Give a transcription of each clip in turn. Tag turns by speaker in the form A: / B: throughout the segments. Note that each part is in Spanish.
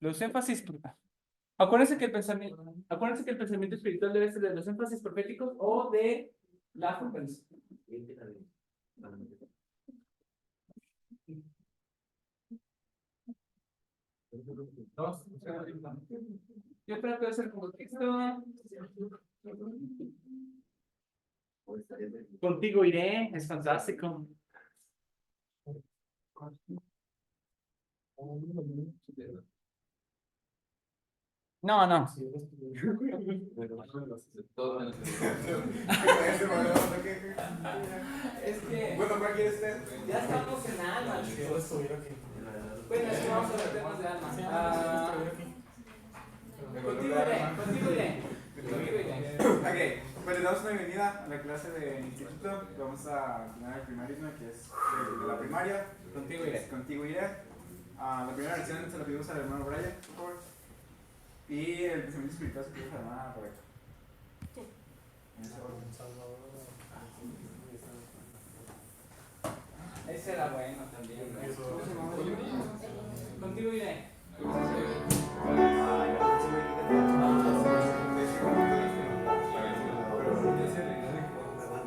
A: Los énfasis. Acuérdense que el pensamiento espiritual debe ser de los énfasis proféticos o de la fortaleza. Dos. Yo trato de hacer como texto. Contigo iré, es fantástico. No, no. Es que.
B: Bueno, ¿cuál quiere usted?
A: Ya estamos en alma, chicos. Bueno, es que vamos a ver temas de alma. Contigo iré.
B: Ok, pues les damos una bienvenida a la clase de instituto. Vamos a tener el primarismo, que es de la primaria.
A: Contigo iré.
B: Contigo iré. La primera lección se la pedimos al hermano Brian, por favor. Y el pensamiento espiritual se pide a la hermana Rebeca. En ese orden.
A: Ese era bueno también. Contigo iré. Si quieres sola forma de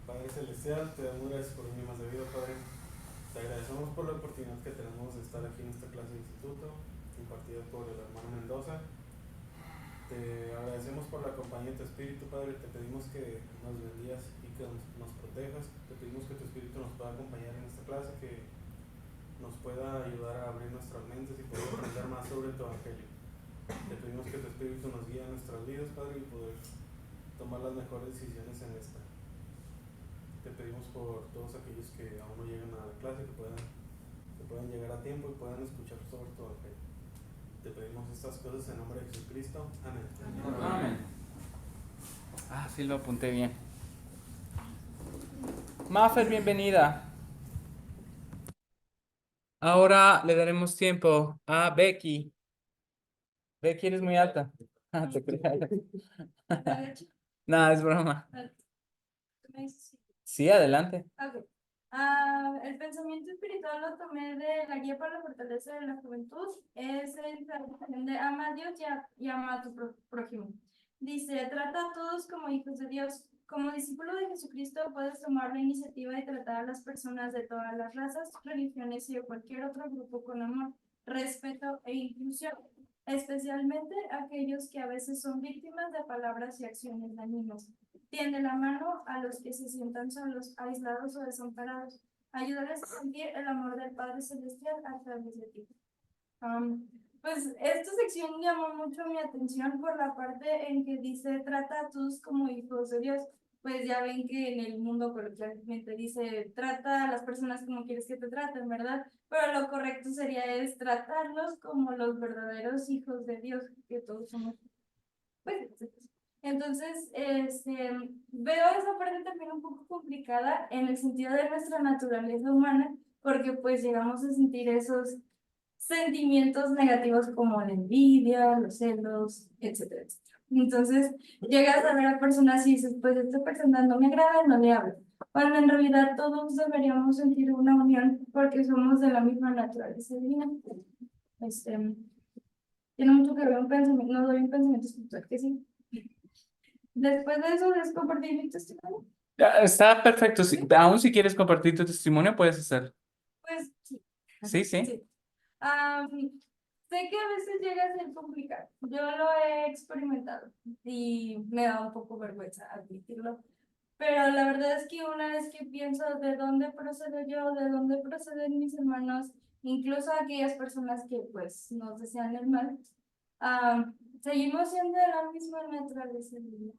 C: Padre Celestial, te damos gracias por un día más de vida, Padre. Te agradecemos por la oportunidad que tenemos de estar aquí en esta clase de instituto, impartida por el hermano Mendoza. Te agradecemos por la compañía de tu Espíritu, Padre. Te pedimos que nos bendigas y que nos protejas. Te pedimos que tu Espíritu nos pueda acompañar en esta clase, que nos pueda ayudar a abrir nuestras mentes y poder aprender más sobre tu Evangelio. Te pedimos que tu Espíritu nos guíe en nuestras vidas, Padre, y poder tomar las mejores decisiones en esta. Te pedimos por todos aquellos que aún no llegan a la clase, que puedan llegar a tiempo y puedan escuchar sobre tu Evangelio. Te pedimos estas cosas en nombre de Jesucristo. Amén.
A: Amén. Sí lo apunté bien. Mafer, bienvenida. Ahora le daremos tiempo a Becky. Becky, eres muy alta. Te creas. No, es broma. Sí, adelante.
D: Okay. El pensamiento espiritual lo tomé de la guía para la fortaleza de la juventud. Es el de ama a Dios y ama a tu prójimo. Dice, trata a todos como hijos de Dios. Como discípulo de Jesucristo puedes tomar la iniciativa de tratar a las personas de todas las razas, religiones y de cualquier otro grupo con amor, respeto e inclusión, especialmente aquellos que a veces son víctimas de palabras y acciones dañinas. Tiende la mano a los que se sientan solos, aislados o desamparados. Ayúdales a sentir el amor del Padre Celestial a través de ti. Pues esta sección llamó mucho mi atención por la parte en que dice trata a tus como hijos de Dios. Pues ya ven que en el mundo coloquialmente dice trata a las personas como quieres que te traten, ¿verdad? Pero lo correcto sería es tratarlos como los verdaderos hijos de Dios, que todos somos. Pues, entonces, veo esa parte también un poco complicada en el sentido de nuestra naturaleza humana, porque pues llegamos a sentir esos sentimientos negativos como la envidia, los celos, etcétera, etcétera. Entonces, llegas a ver a personas y dices, pues esta persona no me agrada, no le hablo. Cuando en realidad todos deberíamos sentir una unión porque somos de la misma naturaleza divina. Tiene mucho que ver un pensamiento, no doy un pensamiento espiritual, que sí. Después de eso, ¿les compartí mi testimonio?
A: Está perfecto. Aún si quieres compartir tu testimonio, puedes hacer.
D: Pues sí.
A: Sí, sí.
D: Sí. Sé que a veces llega a ser complicado. Yo lo he experimentado y me da un poco vergüenza admitirlo. Pero la verdad es que una vez que pienso de dónde procedo yo, de dónde proceden mis hermanos, incluso aquellas personas que pues nos desean el mal, seguimos siendo de la misma naturaleza divina.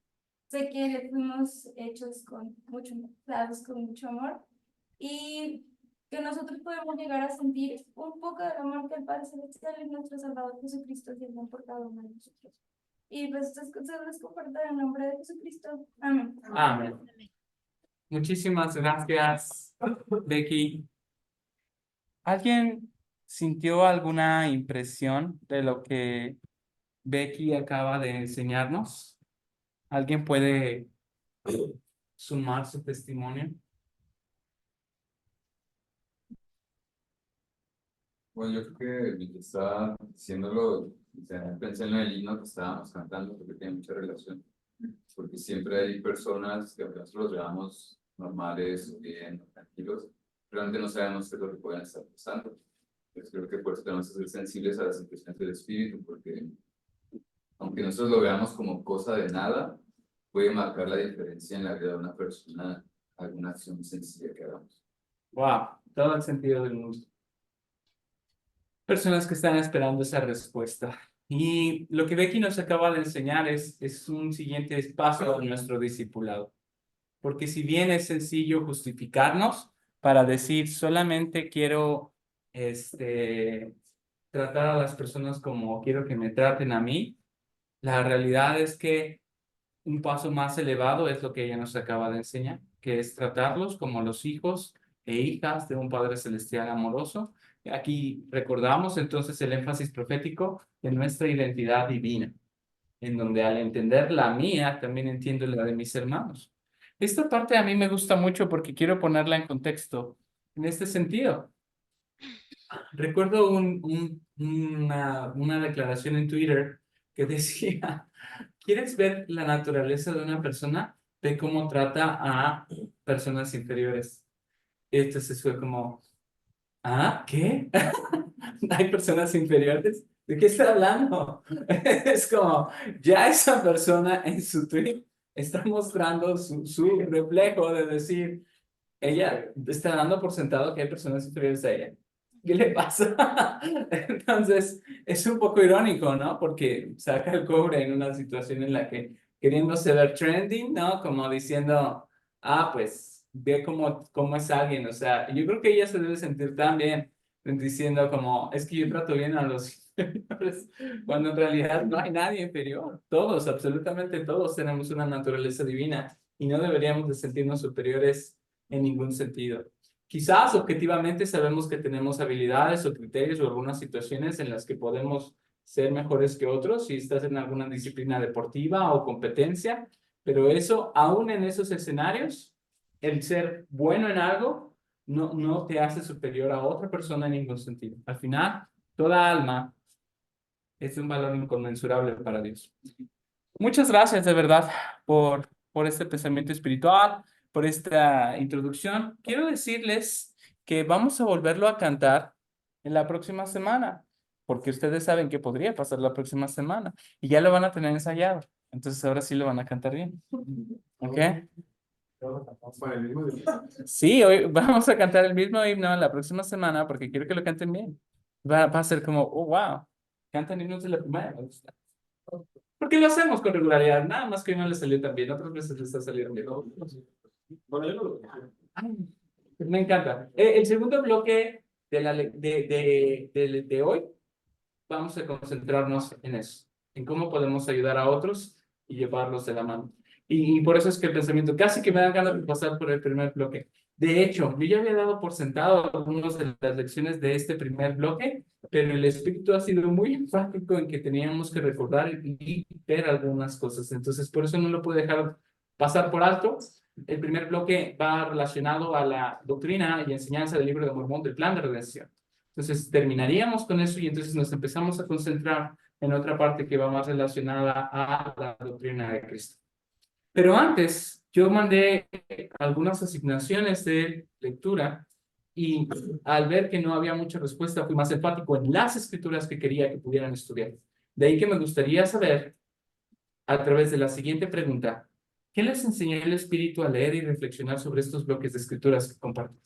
D: Sé que fuimos hechos con mucho, dados con mucho amor y que nosotros podemos llegar a sentir un poco del amor que el Padre Celestial y nuestro Salvador Jesucristo tienen por cada uno de nosotros. Y pues estas cosas les comparto en nombre de Jesucristo. Amén.
A: Amén. Muchísimas gracias, Becky. ¿Alguien sintió alguna impresión de lo que Becky acaba de enseñarnos? ¿Alguien puede sumar su testimonio?
E: Bueno, yo creo que mientras estaba diciéndolo, o sea, pensé en el himno que estábamos cantando porque tiene mucha relación. Porque siempre hay personas que aunque nosotros los veamos normales o bien, o tranquilos, realmente no sabemos qué es lo que pueden estar pasando. Entonces creo que por eso tenemos que ser sensibles a las impresiones del espíritu, porque aunque nosotros lo veamos como cosa de nada, puede marcar la diferencia en la vida de una persona, alguna acción sencilla que hagamos.
A: Wow, todo el sentido del mundo. Personas que están esperando esa respuesta. Y lo que Becky nos acaba de enseñar es un siguiente paso en nuestro discipulado. Porque si bien es sencillo justificarnos para decir solamente quiero tratar a las personas como quiero que me traten a mí, la realidad es que un paso más elevado es lo que ella nos acaba de enseñar, que es tratarlos como los hijos e hijas de un Padre Celestial amoroso. Aquí recordamos entonces el énfasis profético de nuestra identidad divina, en donde al entender la mía, también entiendo la de mis hermanos. Esta parte a mí me gusta mucho porque quiero ponerla en contexto en este sentido. Recuerdo una declaración en Twitter que decía, ¿quieres ver la naturaleza de una persona? Ve cómo trata a personas inferiores. Entonces fue como, ¿ah? ¿Qué? ¿Hay personas inferiores? ¿De qué está hablando? Es como, ya esa persona en su tweet está mostrando su reflejo de decir, ella está dando por sentado que hay personas inferiores a ella. ¿Qué le pasa? Entonces, es un poco irónico, ¿no? Porque saca el cobre en una situación en la que queriéndose ver trending, ¿no? Como diciendo, pues, ve cómo es alguien. O sea, yo creo que ella se debe sentir tan bien diciendo como, es que yo trato bien a los inferiores, cuando en realidad no hay nadie inferior. Todos, absolutamente todos tenemos una naturaleza divina y no deberíamos de sentirnos superiores en ningún sentido. Quizás objetivamente sabemos que tenemos habilidades o criterios o algunas situaciones en las que podemos ser mejores que otros si estás en alguna disciplina deportiva o competencia, pero eso, aún en esos escenarios, el ser bueno en algo no te hace superior a otra persona en ningún sentido. Al final, toda alma es un valor inconmensurable para Dios. Muchas gracias de verdad por este pensamiento espiritual, por esta introducción. Quiero decirles que vamos a volverlo a cantar en la próxima semana, porque ustedes saben que podría pasar la próxima semana y ya lo van a tener ensayado. Entonces ahora sí lo van a cantar bien. ¿Ok?
C: Para el mismo día.
A: Sí, hoy vamos a cantar el mismo himno la próxima semana porque quiero que lo canten bien. Va a ser como, oh, wow. Cantan himnos de la primaria, me gusta. Porque lo hacemos con regularidad, nada más que hoy no le salió tan bien, otras veces le está saliendo bien.
C: Bueno, yo no lo
A: Ay, me encanta. El segundo bloque de hoy, vamos a concentrarnos en eso, en cómo podemos ayudar a otros y llevarlos de la mano. Y por eso es que el pensamiento casi que me dan ganas de pasar por el primer bloque. De hecho, yo ya había dado por sentado algunas de las lecciones de este primer bloque, pero el espíritu ha sido muy enfático en que teníamos que recordar y ver algunas cosas. Entonces, por eso no lo pude dejar pasar por alto. El primer bloque va relacionado a la doctrina y enseñanza del libro de Mormón del plan de redención. Entonces, terminaríamos con eso y entonces nos empezamos a concentrar en otra parte que va más relacionada a la doctrina de Cristo. Pero antes, yo mandé algunas asignaciones de lectura y al ver que no había mucha respuesta, fui más enfático en las escrituras que quería que pudieran estudiar. De ahí que me gustaría saber, a través de la siguiente pregunta, ¿qué les enseñó el Espíritu a leer y reflexionar sobre estos bloques de escrituras que compartes?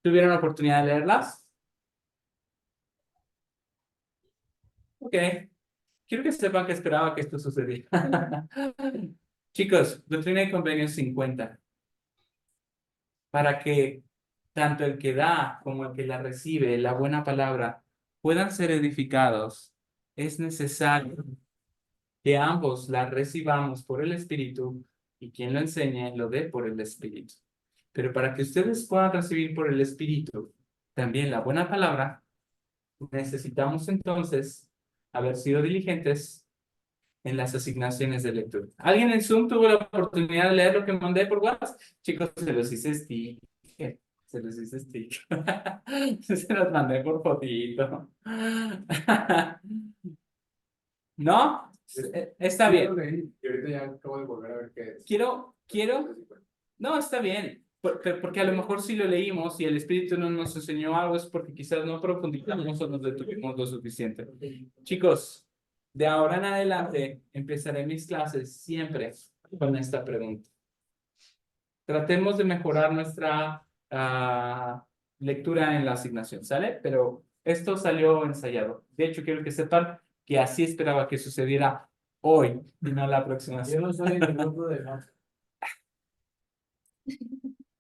A: ¿Tuvieron la oportunidad de leerlas? Ok. Quiero que sepan que esperaba que esto sucediera. Chicos, Doctrina y Convenios 50. Para que tanto el que da como el que la recibe, la buena palabra, puedan ser edificados, es necesario que ambos la recibamos por el Espíritu y quien lo enseñe lo dé por el Espíritu. Pero para que ustedes puedan recibir por el Espíritu también la buena palabra, necesitamos entonces haber sido diligentes en las asignaciones de lectura. ¿Alguien en Zoom tuvo la oportunidad de leer lo que mandé por WhatsApp? Chicos, se los hice sticker. Se los hice sticker. Se los mandé por fotito. ¿No? Está bien.
C: Y ahorita ya acabo de volver a ver qué es.
A: Quiero. No, está bien. Porque a lo mejor si lo leímos y el Espíritu no nos enseñó algo es porque quizás no profundizamos o nos detuvimos lo suficiente. Chicos, de ahora en adelante empezaré mis clases siempre con esta pregunta. Tratemos de mejorar nuestra lectura en la asignación, ¿sale? Pero esto salió ensayado. De hecho, quiero que sepan que así esperaba que sucediera hoy y no la próxima
C: Yo
A: semana.
C: no soy el grupo de más.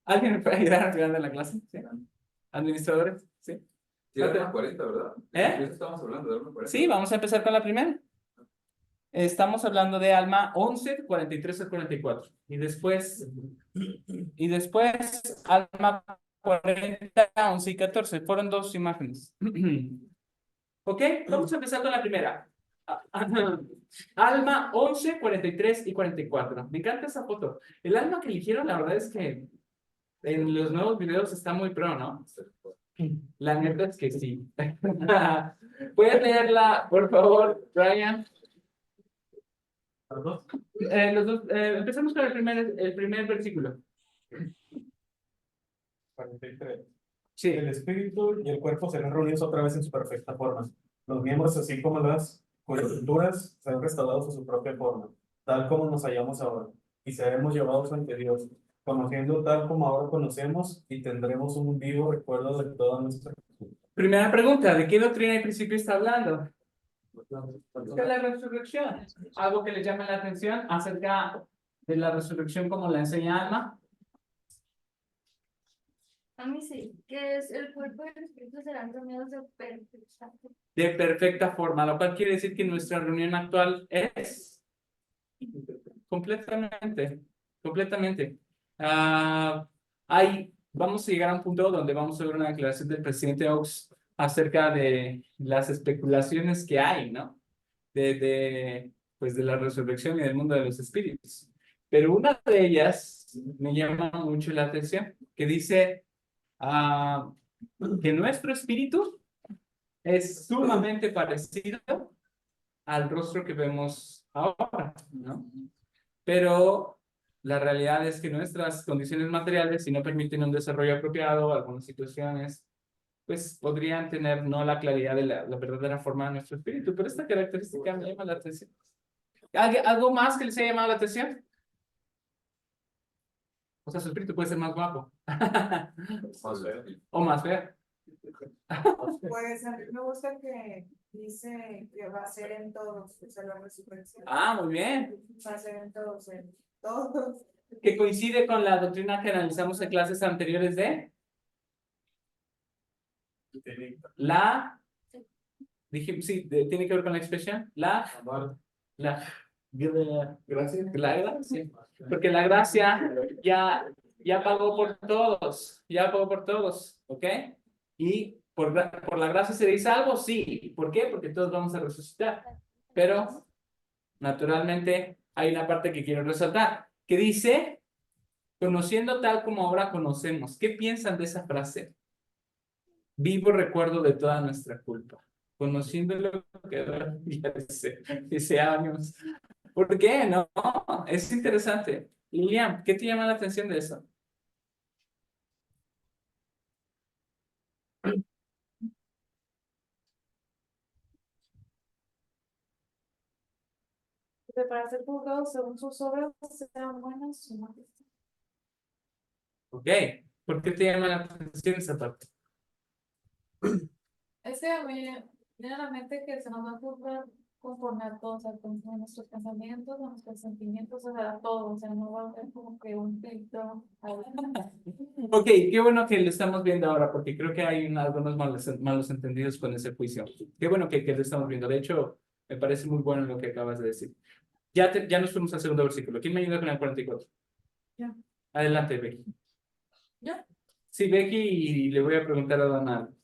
A: ¿Alguien me puede ayudar al final de la clase? ¿Sí? ¿Administradores? ¿Sí?
E: Sí, Alma 40, ¿verdad?
A: ¿Eh?
E: De eso estamos hablando, de Alma 40.
A: Sí, vamos a empezar con la primera. Estamos hablando de Alma 11, 43 al 44. Y después Alma 40, 11 y 14. Fueron dos imágenes. ¿Ok? Vamos a empezar con la primera. Alma 11, 43 y 44. Me encanta esa foto. El alma que eligieron, la verdad es que en los nuevos videos está muy pro, ¿no? La neta es que sí. ¿Puedes leerla, por favor, Ryan?
C: ¿Los dos?
A: Empezamos con el primer versículo.
C: 43.
A: Sí.
C: El espíritu y el cuerpo serán reunidos otra vez en su perfecta forma. Los miembros, así como las coyunturas, serán restaurados a su propia forma, tal como nos hallamos ahora, y seremos llevados ante Dios, conociendo tal como ahora conocemos, y tendremos un vivo recuerdo de toda nuestra.
A: Primera pregunta, ¿de qué doctrina y principio está hablando? De la resurrección. ¿Algo que le llame la atención acerca de la resurrección como la enseña Alma?
D: A mí sí, que es el cuerpo y el espíritu serán reunidos de perfecta.
A: De perfecta forma, lo cual quiere decir que nuestra reunión actual es completamente. Vamos a llegar a un punto donde vamos a ver una declaración del presidente Oaks acerca de las especulaciones que hay, ¿no? Pues de la resurrección y del mundo de los espíritus. Pero una de ellas me llama mucho la atención, que dice que nuestro espíritu es sumamente parecido al rostro que vemos ahora, ¿no? Pero la realidad es que nuestras condiciones materiales, si no permiten un desarrollo apropiado, algunas situaciones, pues podrían tener no la claridad de la verdadera forma de nuestro espíritu, pero esta característica me llama la atención. ¿Algo más que les haya llamado la atención? O sea, su espíritu puede ser más guapo.
E: Más feo.
A: O más feo.
F: Pues a mí me gusta que dice que va a ser en todos, o sea, la resurrección.
A: Ah, muy bien.
F: Va a ser en todos, en todos.
A: Que coincide con la doctrina que analizamos en clases anteriores de la... Dije, sí, tiene que ver con la expresión. La...
C: Gracias.
A: La gracia. Porque la gracia ya pagó por todos. Ya pagó por todos. ¿Ok? Y por la gracia seréis salvos, sí. ¿Por qué? Porque todos vamos a resucitar. Pero, naturalmente, hay una parte que quiero resaltar. Que dice, conociendo tal como ahora conocemos. ¿Qué piensan de esa frase? Vivo recuerdo de toda nuestra culpa. Conociendo lo que ahora ya dice años. ¿Por qué? No, es interesante. Lilian, ¿qué te llama la atención de eso?
D: Que para ser juzgados según sus obras sean buenas o malas.
A: Ok, ¿por qué te llama la atención esa parte?
D: Es que me viene a la mente que se nos va a juzgar conforme a todo, o sea, conforme a nuestros pensamientos, a nuestros sentimientos, o sea, a todo, o sea, no va a haber como que un filtro.
A: Ok, qué bueno que lo estamos viendo ahora, porque creo que hay algunos malos entendidos con ese juicio. Qué bueno que lo estamos viendo. De hecho, me parece muy bueno lo que acabas de decir. Ya nos fuimos al segundo versículo. ¿Quién me ayuda con el 44?
D: Ya.
A: Adelante, Becky.
D: ¿Ya?
A: Sí, Becky, y le voy a preguntar a Donald.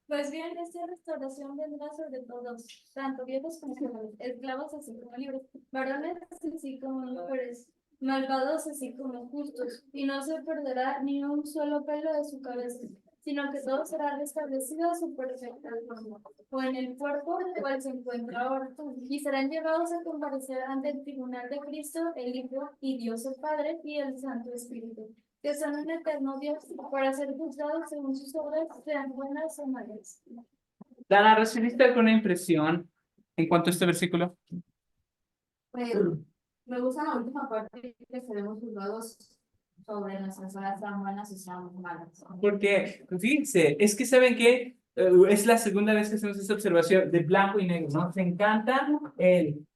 D: Pues bien, esta restauración vendrá sobre todos, tanto viejos como jóvenes, esclavos así como libres, varones así como mujeres, malvados así como justos, y no se perderá ni un solo pelo de su cabeza, sino que todo será restablecido a su perfecta forma, o en el cuerpo en el cual se encuentra ahora, y serán llevados a comparecer ante el tribunal de Cristo, el Hijo, y Dios el Padre, y el Santo Espíritu, que son un eterno Dios, para ser juzgados según sus obras, sean buenas o malas.
A: Dana, ¿recibiste alguna impresión en cuanto a este versículo?
G: Pues, me gusta la última parte que seremos juzgados sobre nuestras obras sean buenas o sean malas.
A: Porque, fíjense, es que ¿saben qué? Es la segunda vez que hacemos esta observación de blanco y negro. Nos encanta el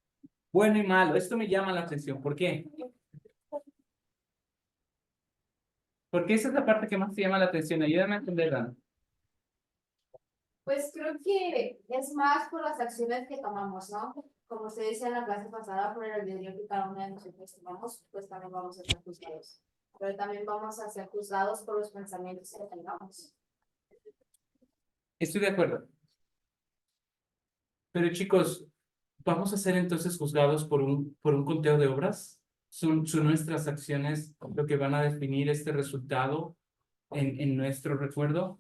A: bueno y malo. Esto me llama la atención. ¿Por qué? Porque esa es la parte que más te llama la atención. Ayúdame a entenderla.
G: Pues creo que es más por las acciones que tomamos, ¿no? Como se dice en la clase pasada, por el albedrío que cada uno de nosotros tomamos, pues también vamos a ser juzgados. Pero también vamos a ser juzgados por los pensamientos que tengamos.
A: Estoy de acuerdo. Pero chicos, ¿vamos a ser entonces juzgados por un conteo de obras? ¿Son nuestras acciones lo que van a definir este resultado en nuestro recuerdo?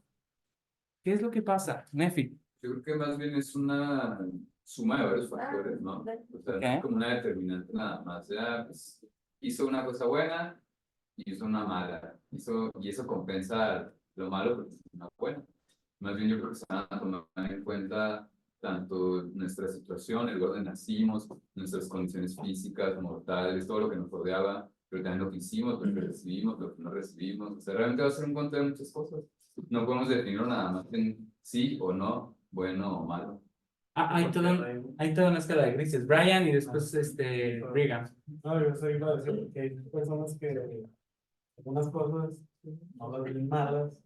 A: ¿Qué es lo que pasa, Nefi?
E: Yo creo que más bien es una suma de varios factores, ¿no? O sea, no es como una determinante nada más. Ya, pues, hizo una cosa buena y hizo una mala. Y eso compensa lo malo porque es una buena. Más bien yo creo que se van a tomar en cuenta tanto nuestra situación, el lugar donde nacimos, nuestras condiciones físicas, mortales, todo lo que nos rodeaba, pero también lo que hicimos, lo que recibimos, lo que no recibimos. O sea, realmente va a ser un conteo de muchas cosas. No podemos definirlo nada más en sí o no, bueno o malo.
A: Hay toda una escala de grises. Brian y después Regan.
C: No, yo soy iba a decir que hay personas que algunas cosas no las ven malas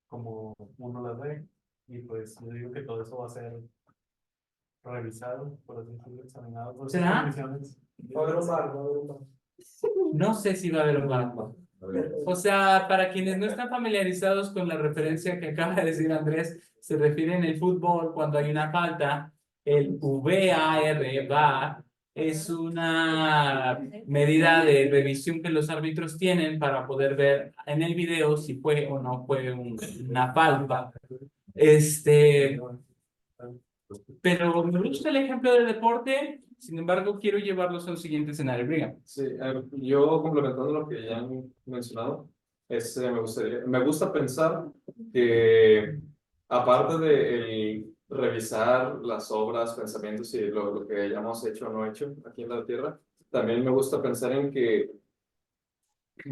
C: como uno las ve, y pues yo digo que todo eso va a ser revisado, por así decirlo, examinado por esas
A: ¿Será?
C: comisiones. Va a haber un bar, va a haber un bar.
A: No sé si va a haber un barco. O sea, para quienes no están familiarizados con la referencia que acaba de decir Andrés, se refiere en el fútbol cuando hay una falta, el VAR, VAR, es una medida de revisión que los árbitros tienen para poder ver en el video si fue o no fue una falta. Pero me gusta el ejemplo del deporte, sin embargo, quiero llevarlos a un siguiente escenario. Brigham.
H: Sí, yo complementando lo que ya han mencionado, me gusta pensar que aparte de revisar las obras, pensamientos y lo que hayamos hecho o no hecho aquí en la tierra, también me gusta pensar en que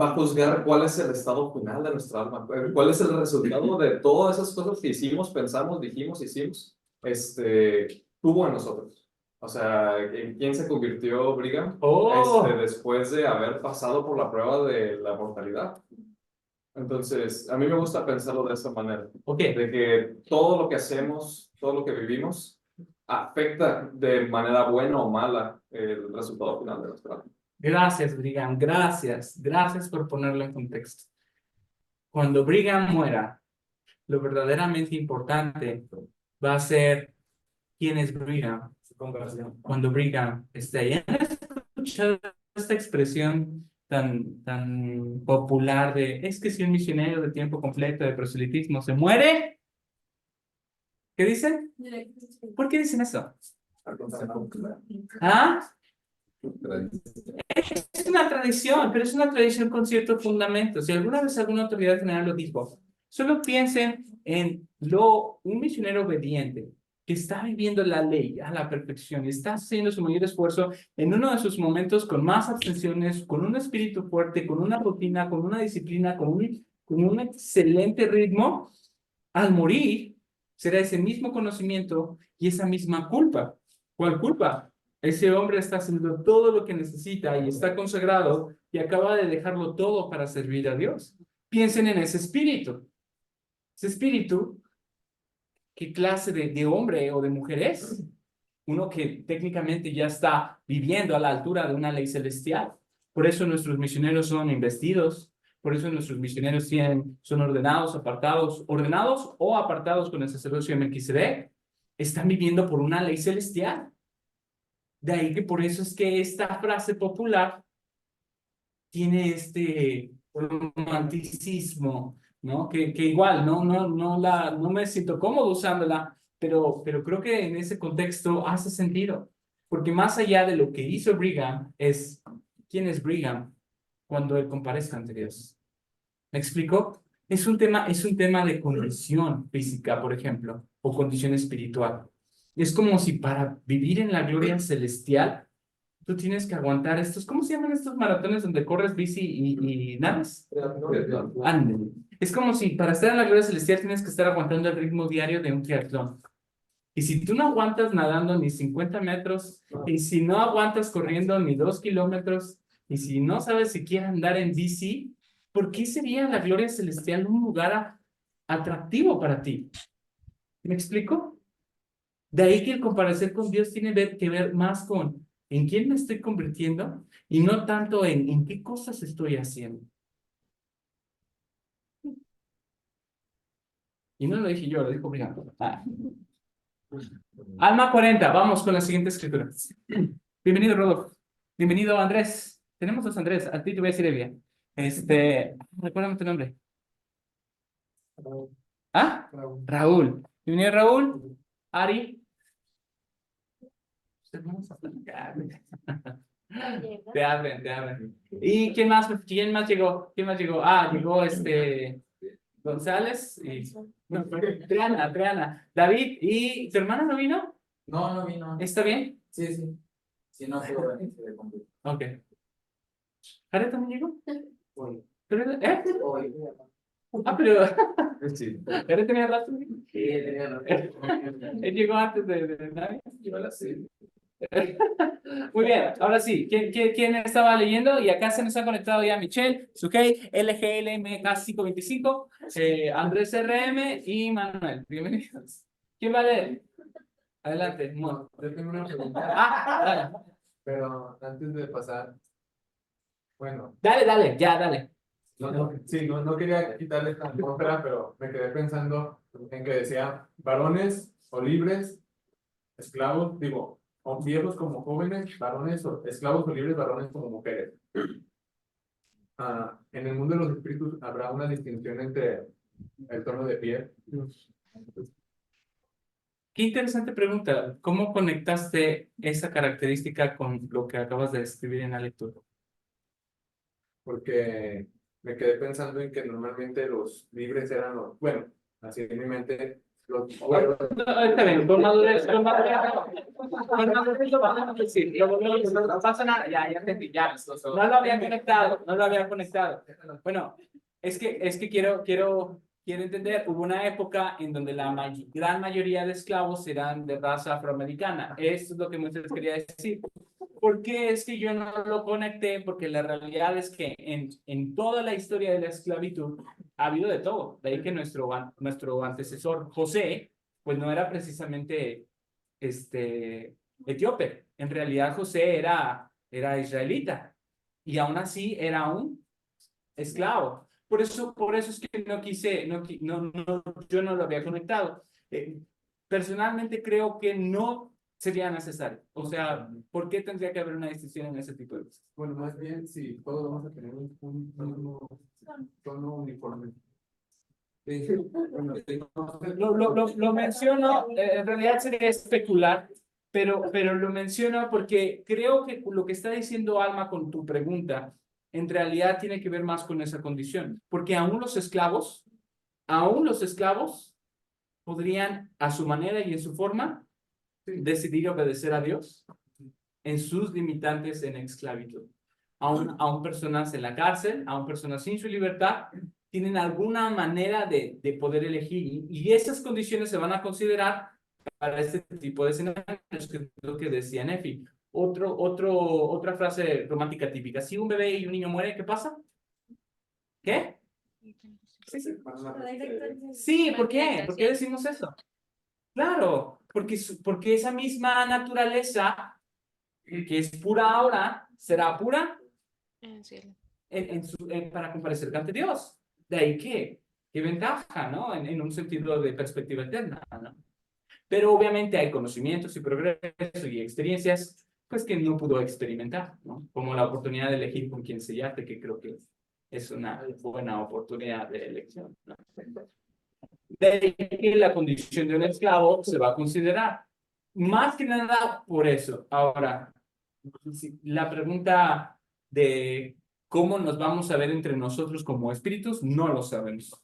H: va a juzgar cuál es el estado final de nuestra alma, cuál es el resultado de todas esas cosas que hicimos, pensamos, dijimos, hicimos, tuvo en nosotros. O sea, ¿en quién se convirtió Brigham?
A: Oh,
H: Después de haber pasado por la prueba de la mortalidad. Entonces, a mí me gusta pensarlo de esa manera,
A: ok.
H: de que todo lo que hacemos, todo lo que vivimos, afecta de manera buena o mala el resultado final de nuestra alma.
A: Gracias, Brigham. Gracias. Gracias por ponerlo en contexto. Cuando Brigham muera, lo verdaderamente importante va a ser quién es Brigham. Cuando Brigham esté ahí. ¿Han escuchado esta expresión tan popular de es que si un misionero de tiempo completo de proselitismo se muere? ¿Qué dicen? ¿Por qué dicen eso? ¿Ah? Es una tradición, pero es una tradición con cierto fundamento. Si alguna vez alguna autoridad general lo dijo, solo piensen en un misionero obediente que está viviendo la ley a la perfección y está haciendo su mayor esfuerzo en uno de sus momentos con más abstenciones, con un espíritu fuerte, con una rutina, con una disciplina, con un excelente ritmo. Al morir, será ese mismo conocimiento y esa misma culpa. ¿Cuál culpa? Ese hombre está haciendo todo lo que necesita y está consagrado y acaba de dejarlo todo para servir a Dios. Piensen en ese espíritu. Ese espíritu, ¿qué clase de hombre o de mujer es? Uno que técnicamente ya está viviendo a la altura de una ley celestial. Por eso nuestros misioneros son investidos, por eso nuestros misioneros son ordenados o apartados con el sacerdocio de Melquisedec. Están viviendo por una ley celestial. De ahí que por eso es que esta frase popular tiene este romanticismo, ¿no? Que igual, no me siento cómodo usándola, pero creo que en ese contexto hace sentido. Porque más allá de lo que hizo Brigham, es quién es Brigham cuando él comparezca ante Dios. ¿Me explico? Es un tema de condición física, por ejemplo, o condición espiritual. Es como si para vivir en la gloria celestial tú tienes que aguantar estos, ¿cómo se llaman estos maratones donde corres bici y nadas? Ándale. Es como si para estar en la gloria celestial tienes que estar aguantando el ritmo diario de un triatlón. Y si tú no aguantas nadando ni 50 metros, y si no aguantas corriendo ni 2 kilómetros, y si no sabes siquiera andar en bici, ¿por qué sería la gloria celestial un lugar atractivo para ti? ¿Me explico? De ahí que el comparecer con Dios tiene que ver más con en quién me estoy convirtiendo y no tanto en qué cosas estoy haciendo. Y no lo dije yo, lo dijo Brigham. Alma 40, vamos con la siguiente escritura. Bienvenido, Rodolfo. Bienvenido, Andrés. Tenemos dos Andrés, a ti te voy a decir Evia. Recuérdame tu nombre. ¿Ah? Raúl. Bienvenido, Raúl. Ari. Te abren. ¿Y quién más llegó? Llegó González y no, Triana. David, ¿y tu hermana no vino?
I: No, no vino.
A: ¿Está bien?
I: Sí, sí. Si no, pero se cumplió.
A: Ok. ¿Jared también llegó?
I: Hoy.
A: ¿Pero,
I: Hoy.
A: pero
H: Sí.
A: ¿Jared tenía rato?
I: Sí, tenía razón.
A: Él llegó antes de nadie.
I: Yo la sé.
A: Muy bien, ahora sí, ¿quién estaba leyendo? Y acá se nos ha conectado ya Michelle, Sukey, LGLMK525, Andrés RM y Manuel. Bienvenidos. ¿Quién va a leer? Adelante.
J: No, yo tengo una pregunta,
A: Dale.
J: pero antes de pasar, bueno,
A: Dale, dale.
J: no quería quitarle esta atmósfera, pero me quedé pensando en que decía varones o libres, esclavos, digo, o viejos como jóvenes, varones o esclavos o libres, varones como mujeres. En el mundo de los espíritus habrá una distinción entre el tono de piel.
A: Qué interesante pregunta. ¿Cómo conectaste esa característica con lo que acabas de describir en la lectura?
J: Porque me quedé pensando en que normalmente los libres eran los, bueno, así en mi mente,
A: No, está bien, con madurez lo vamos a decir, no pasa nada, ya entendí, ya, no lo había conectado, no lo había conectado. Bueno, es que quiero entender, hubo una época en donde la gran mayoría de esclavos eran de raza afroamericana, esto es lo que muchos quería decir. ¿Por qué es que yo no lo conecté? Porque la realidad es que en toda la historia de la esclavitud ha habido de todo. De ahí que nuestro antecesor José, pues no era precisamente etíope. En realidad José era israelita y aún así era un esclavo. Por eso es que no quise, yo no lo había conectado. Personalmente creo que no sería necesario. O sea, ¿por qué tendría que haber una distinción en ese tipo de cosas?
J: Bueno, más bien, si todos vamos a tener un mismo tono uniforme.
A: Lo menciono, en realidad sería especular, pero lo menciono porque creo que lo que está diciendo Alma con tu pregunta, en realidad tiene que ver más con esa condición, porque aún los esclavos podrían a su manera y en su forma decidir obedecer a Dios en sus limitantes en esclavitud. Aún personas en la cárcel, aún personas sin su libertad, tienen alguna manera de poder elegir y esas condiciones se van a considerar para este tipo de escenarios, que es lo que decía Nefi. Otra frase romántica típica, si un bebé y un niño mueren, ¿qué pasa? ¿Qué? Sí, ¿por qué? ¿Por qué decimos eso? Claro, porque esa misma naturaleza que es pura ahora, será pura para comparecer ante Dios. De ahí que ventaja, ¿no? En un sentido de perspectiva eterna, ¿no? Pero obviamente hay conocimientos y progreso y experiencias, pues que no pudo experimentar, ¿no? Como la oportunidad de elegir con quién sellarte, que creo que es una buena oportunidad de elección, ¿no? De ahí que la condición de un esclavo se va a considerar. Más que nada por eso. Ahora, la pregunta de cómo nos vamos a ver entre nosotros como espíritus, no lo sabemos.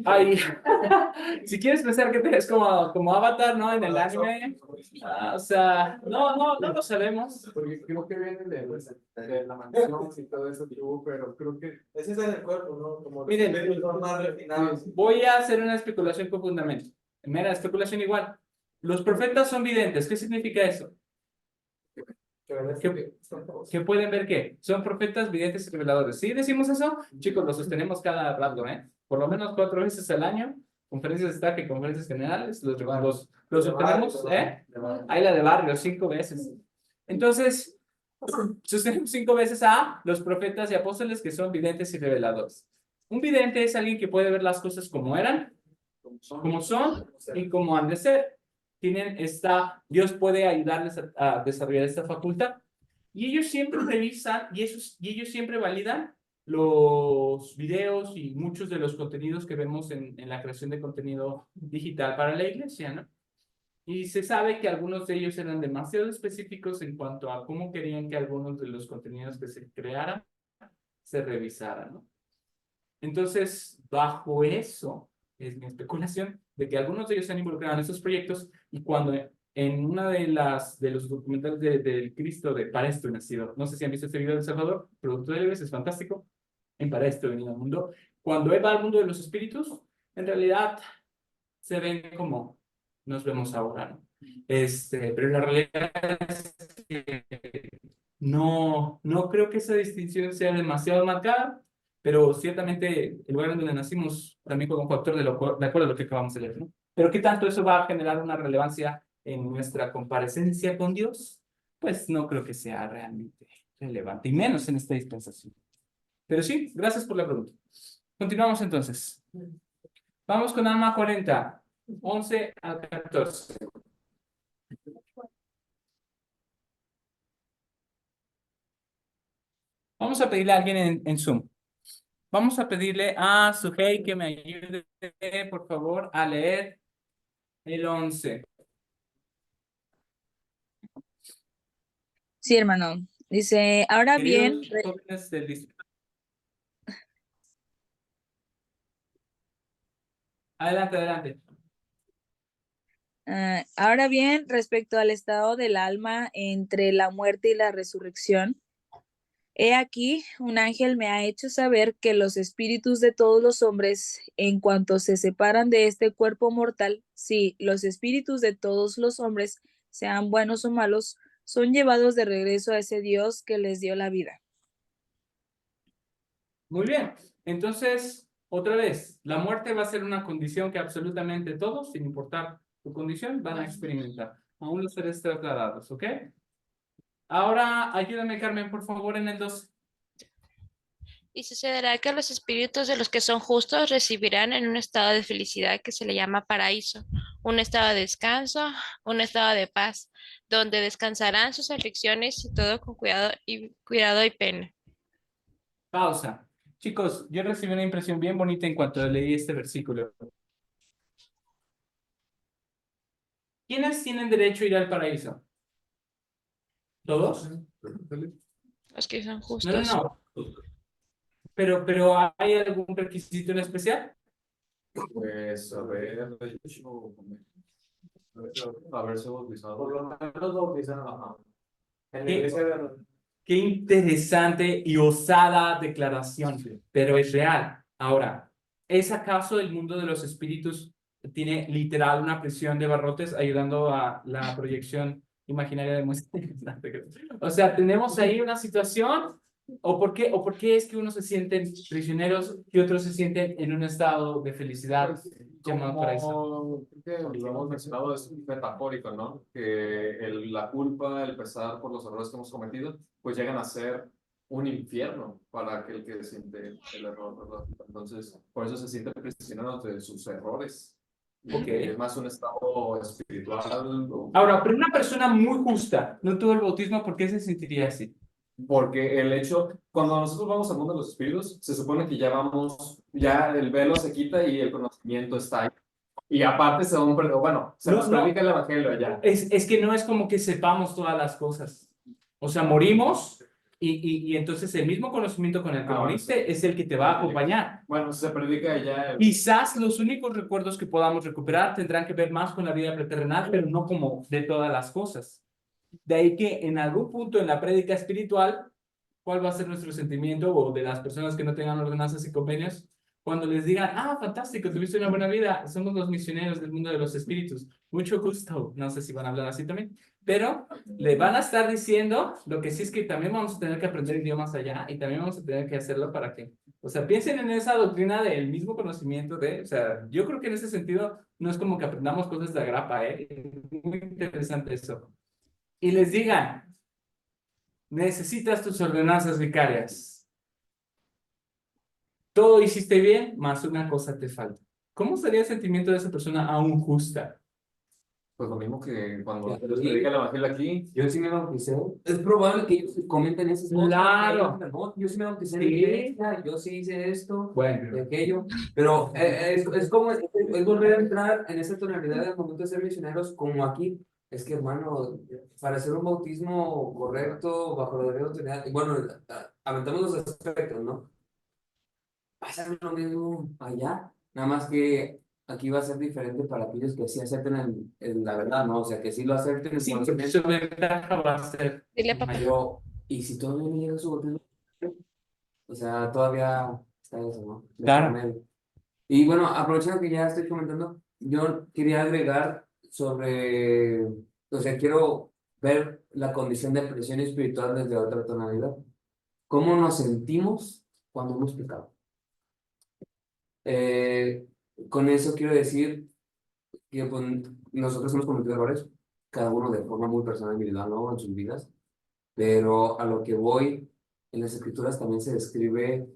A: Ay, si quieres pensar que es como Avatar, ¿no? En el anime. O sea, no lo sabemos.
J: Porque creo que viene de la mansión y todo eso que hubo, pero creo que
B: Ese es en el cuerpo, ¿no? Como
A: Miren,
B: los más refinados.
A: voy a hacer una especulación con fundamento. Mera especulación igual. Los profetas son videntes. ¿Qué significa eso? ¿Qué pueden ver qué? Son profetas, videntes y reveladores. ¿Sí decimos eso? Chicos, lo sostenemos cada rato, ¿eh? Por lo menos 4 veces al año. Conferencias de destaque, conferencias generales. Los sostenemos, ¿eh? Hay la de barrio, 5 veces. Entonces, sostenemos 5 veces a los profetas y apóstoles que son videntes y reveladores. Un vidente es alguien que puede ver las cosas como eran, como son y como han de ser. Dios puede ayudarles a desarrollar esta facultad. Y ellos siempre revisan y ellos siempre validan los videos y muchos de los contenidos que vemos en la creación de contenido digital para la iglesia, ¿no? Y se sabe que algunos de ellos eran demasiado específicos en cuanto a cómo querían que algunos de los contenidos que se crearan se revisaran, ¿no? Entonces, bajo eso, es mi especulación de que algunos de ellos se han involucrado en estos proyectos y cuando en una de los documentales del Cristo de Para esto he nacido, no sé si han visto este video de El Salvador, producto de Leves, es fantástico, en Para esto he venido al mundo, cuando él va al mundo de los espíritus, en realidad se ven como nos vemos ahora, ¿no? Pero la realidad es que no creo que esa distinción sea demasiado marcada, pero ciertamente el lugar donde nacimos también juega un factor de acuerdo a lo que acabamos de leer, ¿no? Pero ¿qué tanto eso va a generar una relevancia en nuestra comparecencia con Dios? Pues no creo que sea realmente relevante, y menos en esta dispensación. Pero sí, gracias por la pregunta. Continuamos entonces. Vamos con Alma 40, 11 al 14. Vamos a pedirle a alguien en Zoom. Vamos a pedirle a Sujei que me ayude, por favor, a leer el 11.
K: Sí, hermano. Dice, ahora bien,
A: Queridos jóvenes del distrito. Adelante.
K: Ahora bien, respecto al estado del alma entre la muerte y la resurrección, he aquí, un ángel me ha hecho saber que los espíritus de todos los hombres, en cuanto se separan de este cuerpo mortal, sí, los espíritus de todos los hombres, sean buenos o malos, son llevados de regreso a ese Dios que les dio la vida.
A: Muy bien. Entonces, otra vez, la muerte va a ser una condición que absolutamente todos, sin importar su condición, van a experimentar. Aún los seres trasladados, ¿ok? Ahora, ayúdame, Carmen, por favor, en el 2.
L: Y sucederá que los espíritus de los que son justos recibirán en un estado de felicidad que se le llama paraíso, un estado de descanso, un estado de paz, donde descansarán sus aflicciones y todo con cuidado y pena.
A: Pausa. Chicos, yo recibí una impresión bien bonita en cuanto leí este versículo. ¿Quiénes tienen derecho a ir al paraíso? ¿Todos?
L: Los que son
A: No,
L: justos.
A: no. Pero ¿hay algún requisito en especial?
H: Pues haberse bautizado.
C: Por lo menos bautizado.
H: Ajá.
C: En la
A: ¿Qué?
C: iglesia de
A: Qué interesante y osada declaración, pero es real. Ahora, ¿es acaso el mundo de los espíritus tiene literal una prisión de barrotes ayudando a la proyección imaginaria de muestra? O sea, tenemos ahí una situación, ¿o por qué es que unos se sienten prisioneros y otros se sienten en un estado de felicidad llamado paraíso?
H: Creo que lo hemos mencionado, es metafórico, ¿no? Que la culpa, el pesar por los errores que hemos cometido, pues llegan a ser un infierno para aquel que siente el error, ¿verdad? Entonces, por eso se siente prisionero de sus errores.
A: Ok.
H: Es más un estado espiritual.
A: Ahora, pero una persona muy justa no tuvo el bautismo, ¿por qué se sentiría así?
H: Porque el hecho, cuando nosotros vamos al mundo de los espíritus, se supone que ya vamos, ya el velo se quita y el conocimiento está ahí. Y aparte se nos predica el evangelio allá.
A: Es que no es como que sepamos todas las cosas. O sea, morimos y entonces el mismo conocimiento con el que moriste es el que te va a acompañar.
H: Bueno, se predica allá.
A: Quizás los únicos recuerdos que podamos recuperar tendrán que ver más con la vida preterrenal, pero no como de todas las cosas. De ahí que en algún punto en la prédica espiritual, ¿cuál va a ser nuestro sentimiento o de las personas que no tengan ordenanzas y convenios? Cuando les digan, fantástico, tuviste una buena vida, somos los misioneros del mundo de los espíritus, mucho gusto, no sé si van a hablar así también, pero le van a estar diciendo, lo que sí es que también vamos a tener que aprender idiomas allá y también vamos a tener que hacerlo para que, o sea, piensen en esa doctrina del mismo conocimiento o sea, yo creo que en ese sentido no es como que aprendamos cosas de agrapa, es muy interesante eso. Y les digan, necesitas tus ordenanzas vicarias. Todo hiciste bien, más una cosa te falta. ¿Cómo sería el sentimiento de esa persona aún justa?
H: Pues lo mismo que cuando se predica el evangelio aquí.
I: Yo sí me bauticé. Es probable que ellos comenten esas cosas.
A: Claro.
I: No, yo sí me bauticé en la
A: Sí.
I: iglesia, yo sí hice esto,
A: Bueno.
I: de aquello. Pero es como, es volver a entrar en esa tonalidad del momento de ser misioneros, como aquí. Es que, hermano, para hacer un bautismo correcto, bajo la debido autoridad, y bueno, aventamos los aspectos, ¿no? Va a ser lo mismo allá, nada más que aquí va a ser diferente para aquellos que sí acepten la verdad, ¿no? O sea, que sí lo acepten en
A: Sí, porque su ventaja va a ser
L: Dile a papá.
A: mayor.
I: y si todavía no llega su bautismo, o sea, todavía está eso, ¿no? De
A: Claro.
I: por medio. Y bueno, aprovechando que ya estoy comentando, yo quería agregar sobre, o sea, quiero ver la condición de presión espiritual desde otra tonalidad. ¿Cómo nos sentimos cuando hemos pecado? Con eso quiero decir que pues, nosotros hemos cometido errores, cada uno de forma muy personal, individual, ¿no? En sus vidas, pero a lo que voy, en las escrituras también se describe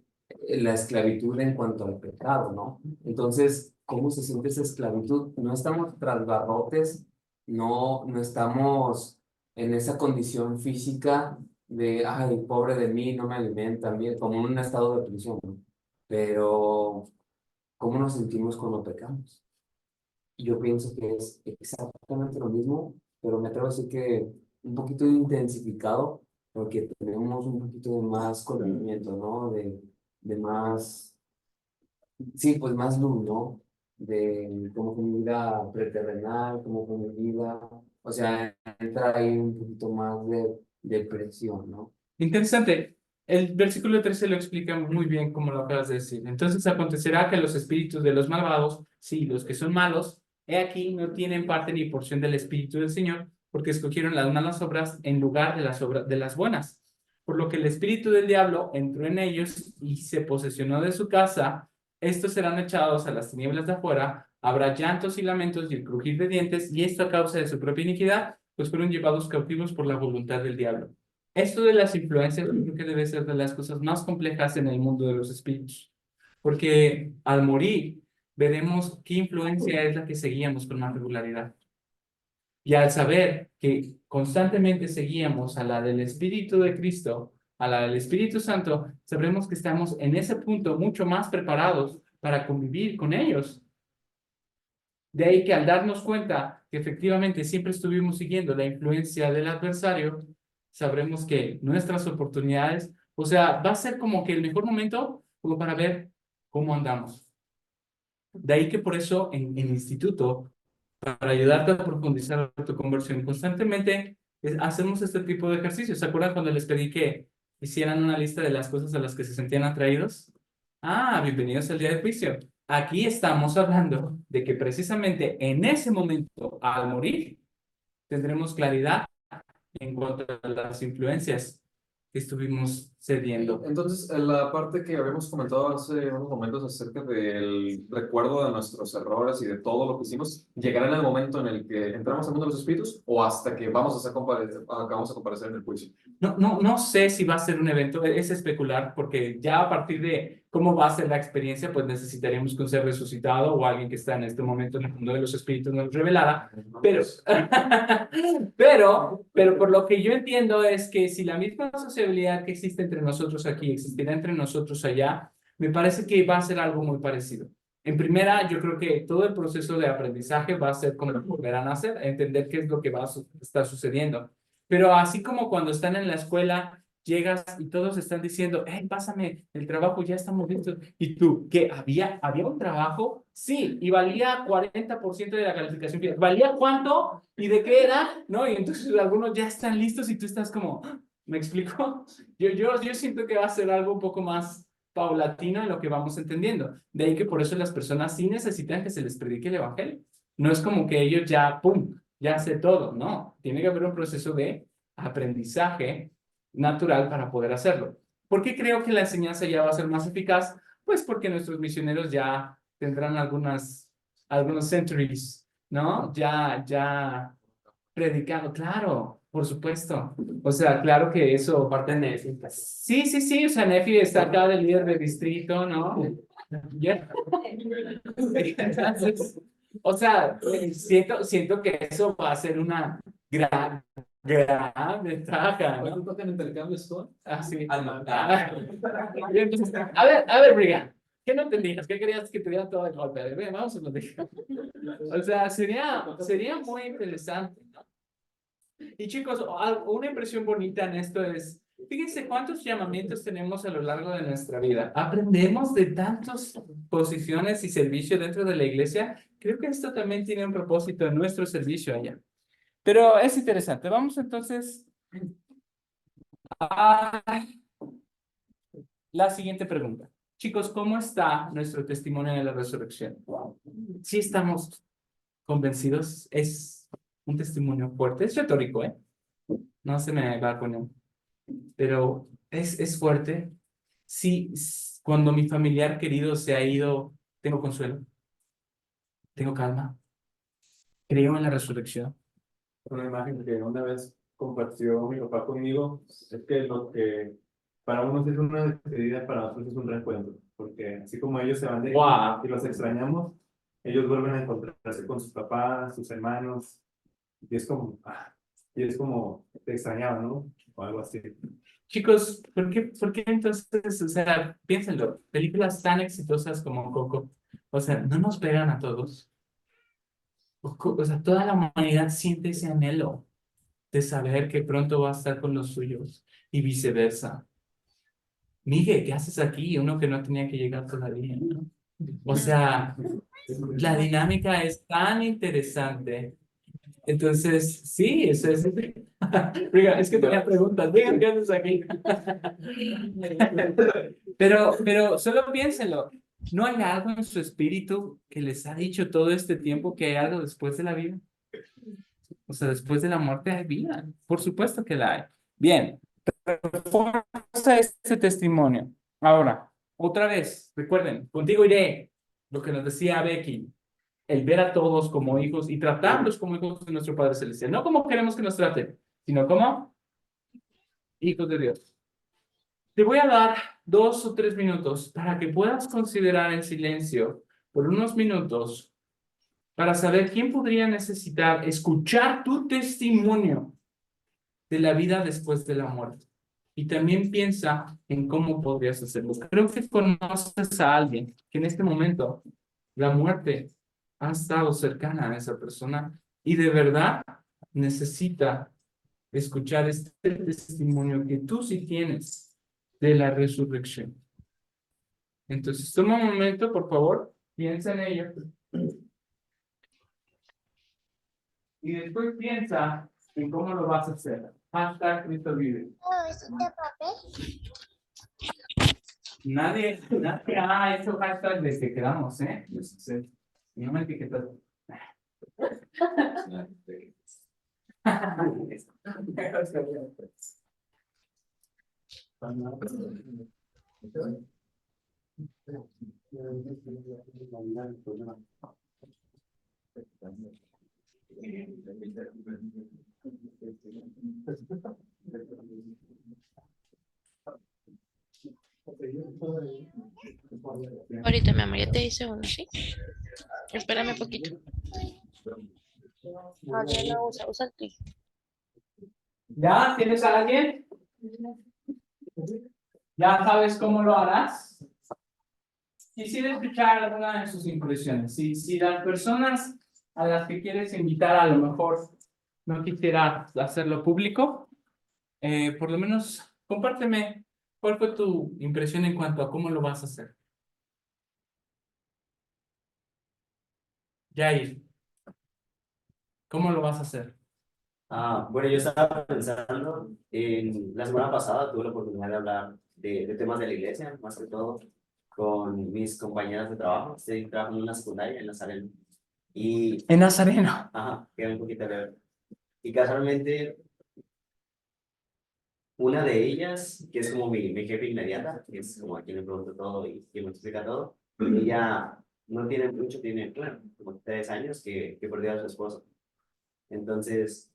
I: la esclavitud en cuanto al pecado, ¿no? Entonces, ¿cómo se siente esa esclavitud? No estamos tras barrotes, no estamos en esa condición física de, ay, pobre de mí, no me alimentan bien, como en un estado de prisión, ¿no? Pero ¿cómo nos sentimos cuando pecamos? Yo pienso que es exactamente lo mismo, pero me atrevo a decir que un poquito intensificado, porque tenemos un poquito de más conocimiento, ¿no? De más, sí, pues más luz, ¿no? de cómo fue mi vida preterrenal, cómo fue mi vida. O sea, entra ahí un poquito más de depresión, ¿no?
A: Interesante. El versículo 13 lo explica muy bien como lo acabas de decir. Entonces acontecerá que los espíritus de los malvados, sí, los que son malos, he aquí no tienen parte ni porción del espíritu del Señor, porque escogieron las malas obras en lugar de las buenas. Por lo que el espíritu del diablo entró en ellos y se posesionó de su casa. Estos serán echados a las tinieblas de afuera. Habrá llantos y lamentos y el crujir de dientes, y esto a causa de su propia iniquidad, pues fueron llevados cautivos por la voluntad del diablo. Esto de las influencias, yo creo que debe ser de las cosas más complejas en el mundo de los espíritus, porque al morir veremos qué influencia es la que seguíamos con más regularidad. Y al saber que constantemente seguíamos a la del Espíritu de Cristo, a la del Espíritu Santo, sabremos que estamos en ese punto mucho más preparados para convivir con ellos. De ahí que al darnos cuenta que efectivamente siempre estuvimos siguiendo la influencia del adversario, sabremos que nuestras oportunidades, o sea, va a ser como que el mejor momento como para ver cómo andamos. De ahí que por eso en instituto, para ayudarte a profundizar tu conversión, constantemente hacemos este tipo de ejercicios. ¿Se acuerdan cuando les pedí que hicieran una lista de las cosas a las que se sentían atraídos? Ah, bienvenidos al día de juicio. Aquí estamos hablando de que precisamente en ese momento, al morir, tendremos claridad en cuanto a las influencias que estuvimos cediendo.
H: Entonces, en la parte que habíamos comentado hace unos momentos acerca del recuerdo de nuestros errores y de todo lo que hicimos, ¿llegará en el momento en el que entramos al mundo de los espíritus o hasta que vamos a comparecer en el juicio?
A: No sé si va a ser un evento, es especular, porque ya a partir de cómo va a ser la experiencia, pues necesitaríamos que un ser resucitado o alguien que está en este momento en el mundo de los espíritus nos revelara, pero por lo que yo entiendo es que si la misma sociabilidad que existe entre nosotros aquí existirá entre nosotros allá, me parece que va a ser algo muy parecido. En primera, yo creo que todo el proceso de aprendizaje va a ser como volverán a hacer, entender qué es lo que va a estar sucediendo. Pero así como cuando están en la escuela, llegas y todos están diciendo, hey, pásame el trabajo, ya estamos listos. ¿Y tú, qué? ¿Había un trabajo? Sí, y valía 40% de la calificación final. ¿Valía cuánto? ¿Y de qué era? ¿No? Y entonces algunos ya están listos y tú estás como, ¿me explico? Yo siento que va a ser algo un poco más paulatino en lo que vamos entendiendo. De ahí que por eso las personas sí necesitan que se les predique el evangelio. No es como que ellos ya, ¡pum!, ya sé todo, no. Tiene que haber un proceso de aprendizaje natural para poder hacerlo. ¿Por qué creo que la enseñanza ya va a ser más eficaz? Pues porque nuestros misioneros ya tendrán algunos centuries, ¿no? Ya predicando, claro, por supuesto. O sea, claro que eso...
I: Parte de Nefi.
A: Sí, o sea, Nefi está acá de líder de distrito, ¿no? Ya. Entonces, o sea, siento que eso va a ser una gran ventaja, ¿no?
H: ¿Cuánto tocan intercambios con?
A: Ah, sí.
I: Alma.
A: Y entonces, a ver, Briga, ¿qué no entendías? ¿Qué querías que te diera todo el golpe? A ver, ven, vamos a platicar. O sea, sería muy interesante, ¿no? Y chicos, una impresión bonita en esto es, fíjense cuántos llamamientos tenemos a lo largo de nuestra vida. Aprendemos de tantas posiciones y servicio dentro de la iglesia. Creo que esto también tiene un propósito en nuestro servicio allá. Pero es interesante. Vamos entonces a la siguiente pregunta. Chicos, ¿cómo está nuestro testimonio de la resurrección? ¿Sí estamos convencidos? Es un testimonio fuerte. Es retórico, ¿eh? No se me va con él. Pero es fuerte. Sí, cuando mi familiar querido se ha ido, tengo consuelo, tengo calma, creo en la resurrección.
C: Una imagen que una vez compartió mi papá conmigo es que lo que para unos es una despedida, para otros es un reencuentro, porque así como ellos se van de
A: Wow.
C: y los extrañamos, ellos vuelven a encontrarse con sus papás, sus hermanos, y es como te extrañaban, ¿no? O algo así.
A: Chicos, ¿por qué entonces, o sea, piénsenlo, películas tan exitosas como Coco, o sea, no nos pegan a todos? O sea, toda la humanidad siente ese anhelo de saber que pronto va a estar con los suyos y viceversa. Miguel, ¿qué haces aquí? Uno que no tenía que llegar todavía, ¿no? O sea, la dinámica es tan interesante. Entonces, sí, eso es. Oiga, es que tenía preguntas. Digan, ¿qué haces aquí? Pero solo piénsenlo. ¿No hay algo en su espíritu que les ha dicho todo este tiempo que hay algo después de la vida? O sea, después de la muerte hay vida. Por supuesto que la hay. Bien, refuerza este testimonio. Ahora, otra vez, recuerden, contigo iré. Lo que nos decía Becky, el ver a todos como hijos y tratarlos como hijos de nuestro Padre Celestial. No como queremos que nos traten, sino como hijos de Dios. Te voy a dar 2 o 3 minutos para que puedas considerar en silencio por unos minutos para saber quién podría necesitar escuchar tu testimonio de la vida después de la muerte. Y también piensa en cómo podrías hacerlo. Creo que conoces a alguien que en este momento la muerte ha estado cercana a esa persona y de verdad necesita escuchar este testimonio que tú sí tienes de la resurrección. Entonces, toma un momento, por favor, piensa en ello. Y después piensa en cómo lo vas a hacer. Hashtag Cristo vive. Nadie ha hecho hashtag desde que quedamos, ¿eh? Sí. No me etiquetas.
L: Ahorita, mi amor, ya te hice uno, ¿sí? Espérame un poquito. No, ya no usa el tuyo.
A: ¿Ya tienes a alguien? ¿Ya sabes cómo lo harás? Quisiera escuchar alguna de sus impresiones. Si las personas a las que quieres invitar a lo mejor no quisiera hacerlo público, por lo menos compárteme cuál fue tu impresión en cuanto a cómo lo vas a hacer. Jair, ¿cómo lo vas a hacer?
M: Bueno, yo estaba pensando, la semana pasada tuve la oportunidad de hablar de temas de la iglesia, más que todo, con mis compañeras de trabajo. Estoy trabajando en una secundaria en Nazareno. Y,
A: En Nazareno.
M: ajá, queda un poquito de ver. Y casualmente, una de ellas, que es como mi jefe inmediata, que es como a quien le pregunto todo y quien me explica todo, ella no tiene mucho, tiene, bueno, como 3 años que perdió a su esposo. Entonces,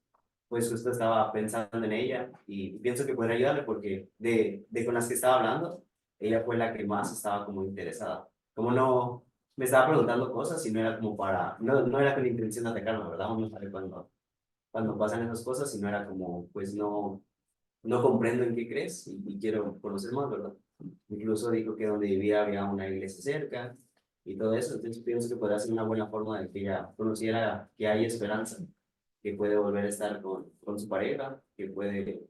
M: pues justo estaba pensando en ella y pienso que podría ayudarle porque de con las que estaba hablando, ella fue la que más estaba como interesada. Como no, me estaba preguntando cosas y no era como para, no era con la intención de atacarme, ¿verdad? Uno sabe cuando pasan esas cosas y no era como, pues no comprendo en qué crees y quiero conocer más, ¿verdad? Incluso dijo que donde vivía había una iglesia cerca y todo eso, entonces pienso que podría ser una buena forma de que ella conociera que hay esperanza, que puede volver a estar con su pareja, que puede,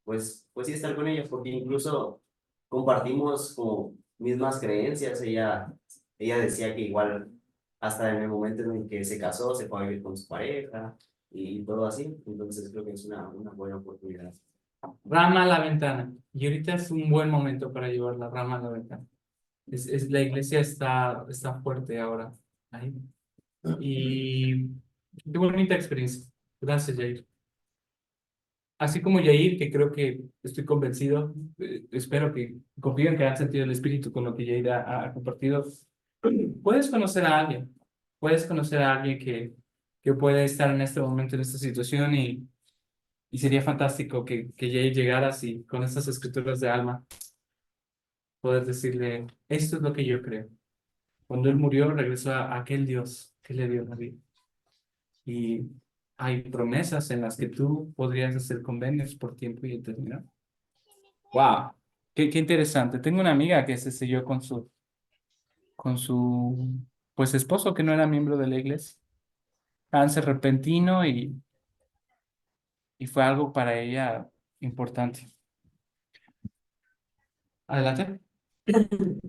M: pues sí estar con ellos, porque incluso compartimos como mismas creencias. Ella decía que igual hasta en el momento en el que se casó, se fue a vivir con su pareja y todo así, entonces creo que es una buena oportunidad.
A: Rama a la ventana. Y ahorita es un buen momento para llevar la rama a la ventana. La iglesia está fuerte ahora. Ahí. Y qué bonita experiencia. Gracias, Jair. Así como Jair, que creo que estoy convencido, espero que confío en que han sentido el espíritu con lo que Jair ha compartido. Puedes conocer a alguien. Puedes conocer a alguien que puede estar en este momento, en esta situación y sería fantástico que Jair llegara así, con estas escrituras de alma, poder decirle, esto es lo que yo creo. Cuando él murió, regresó a aquel Dios que le dio la vida. Y hay promesas en las que tú podrías hacer convenios por tiempo y eternidad. ¡Wow! Qué interesante. Tengo una amiga que se selló con su pues esposo que no era miembro de la iglesia. Cáncer repentino y fue algo para ella importante. Adelante.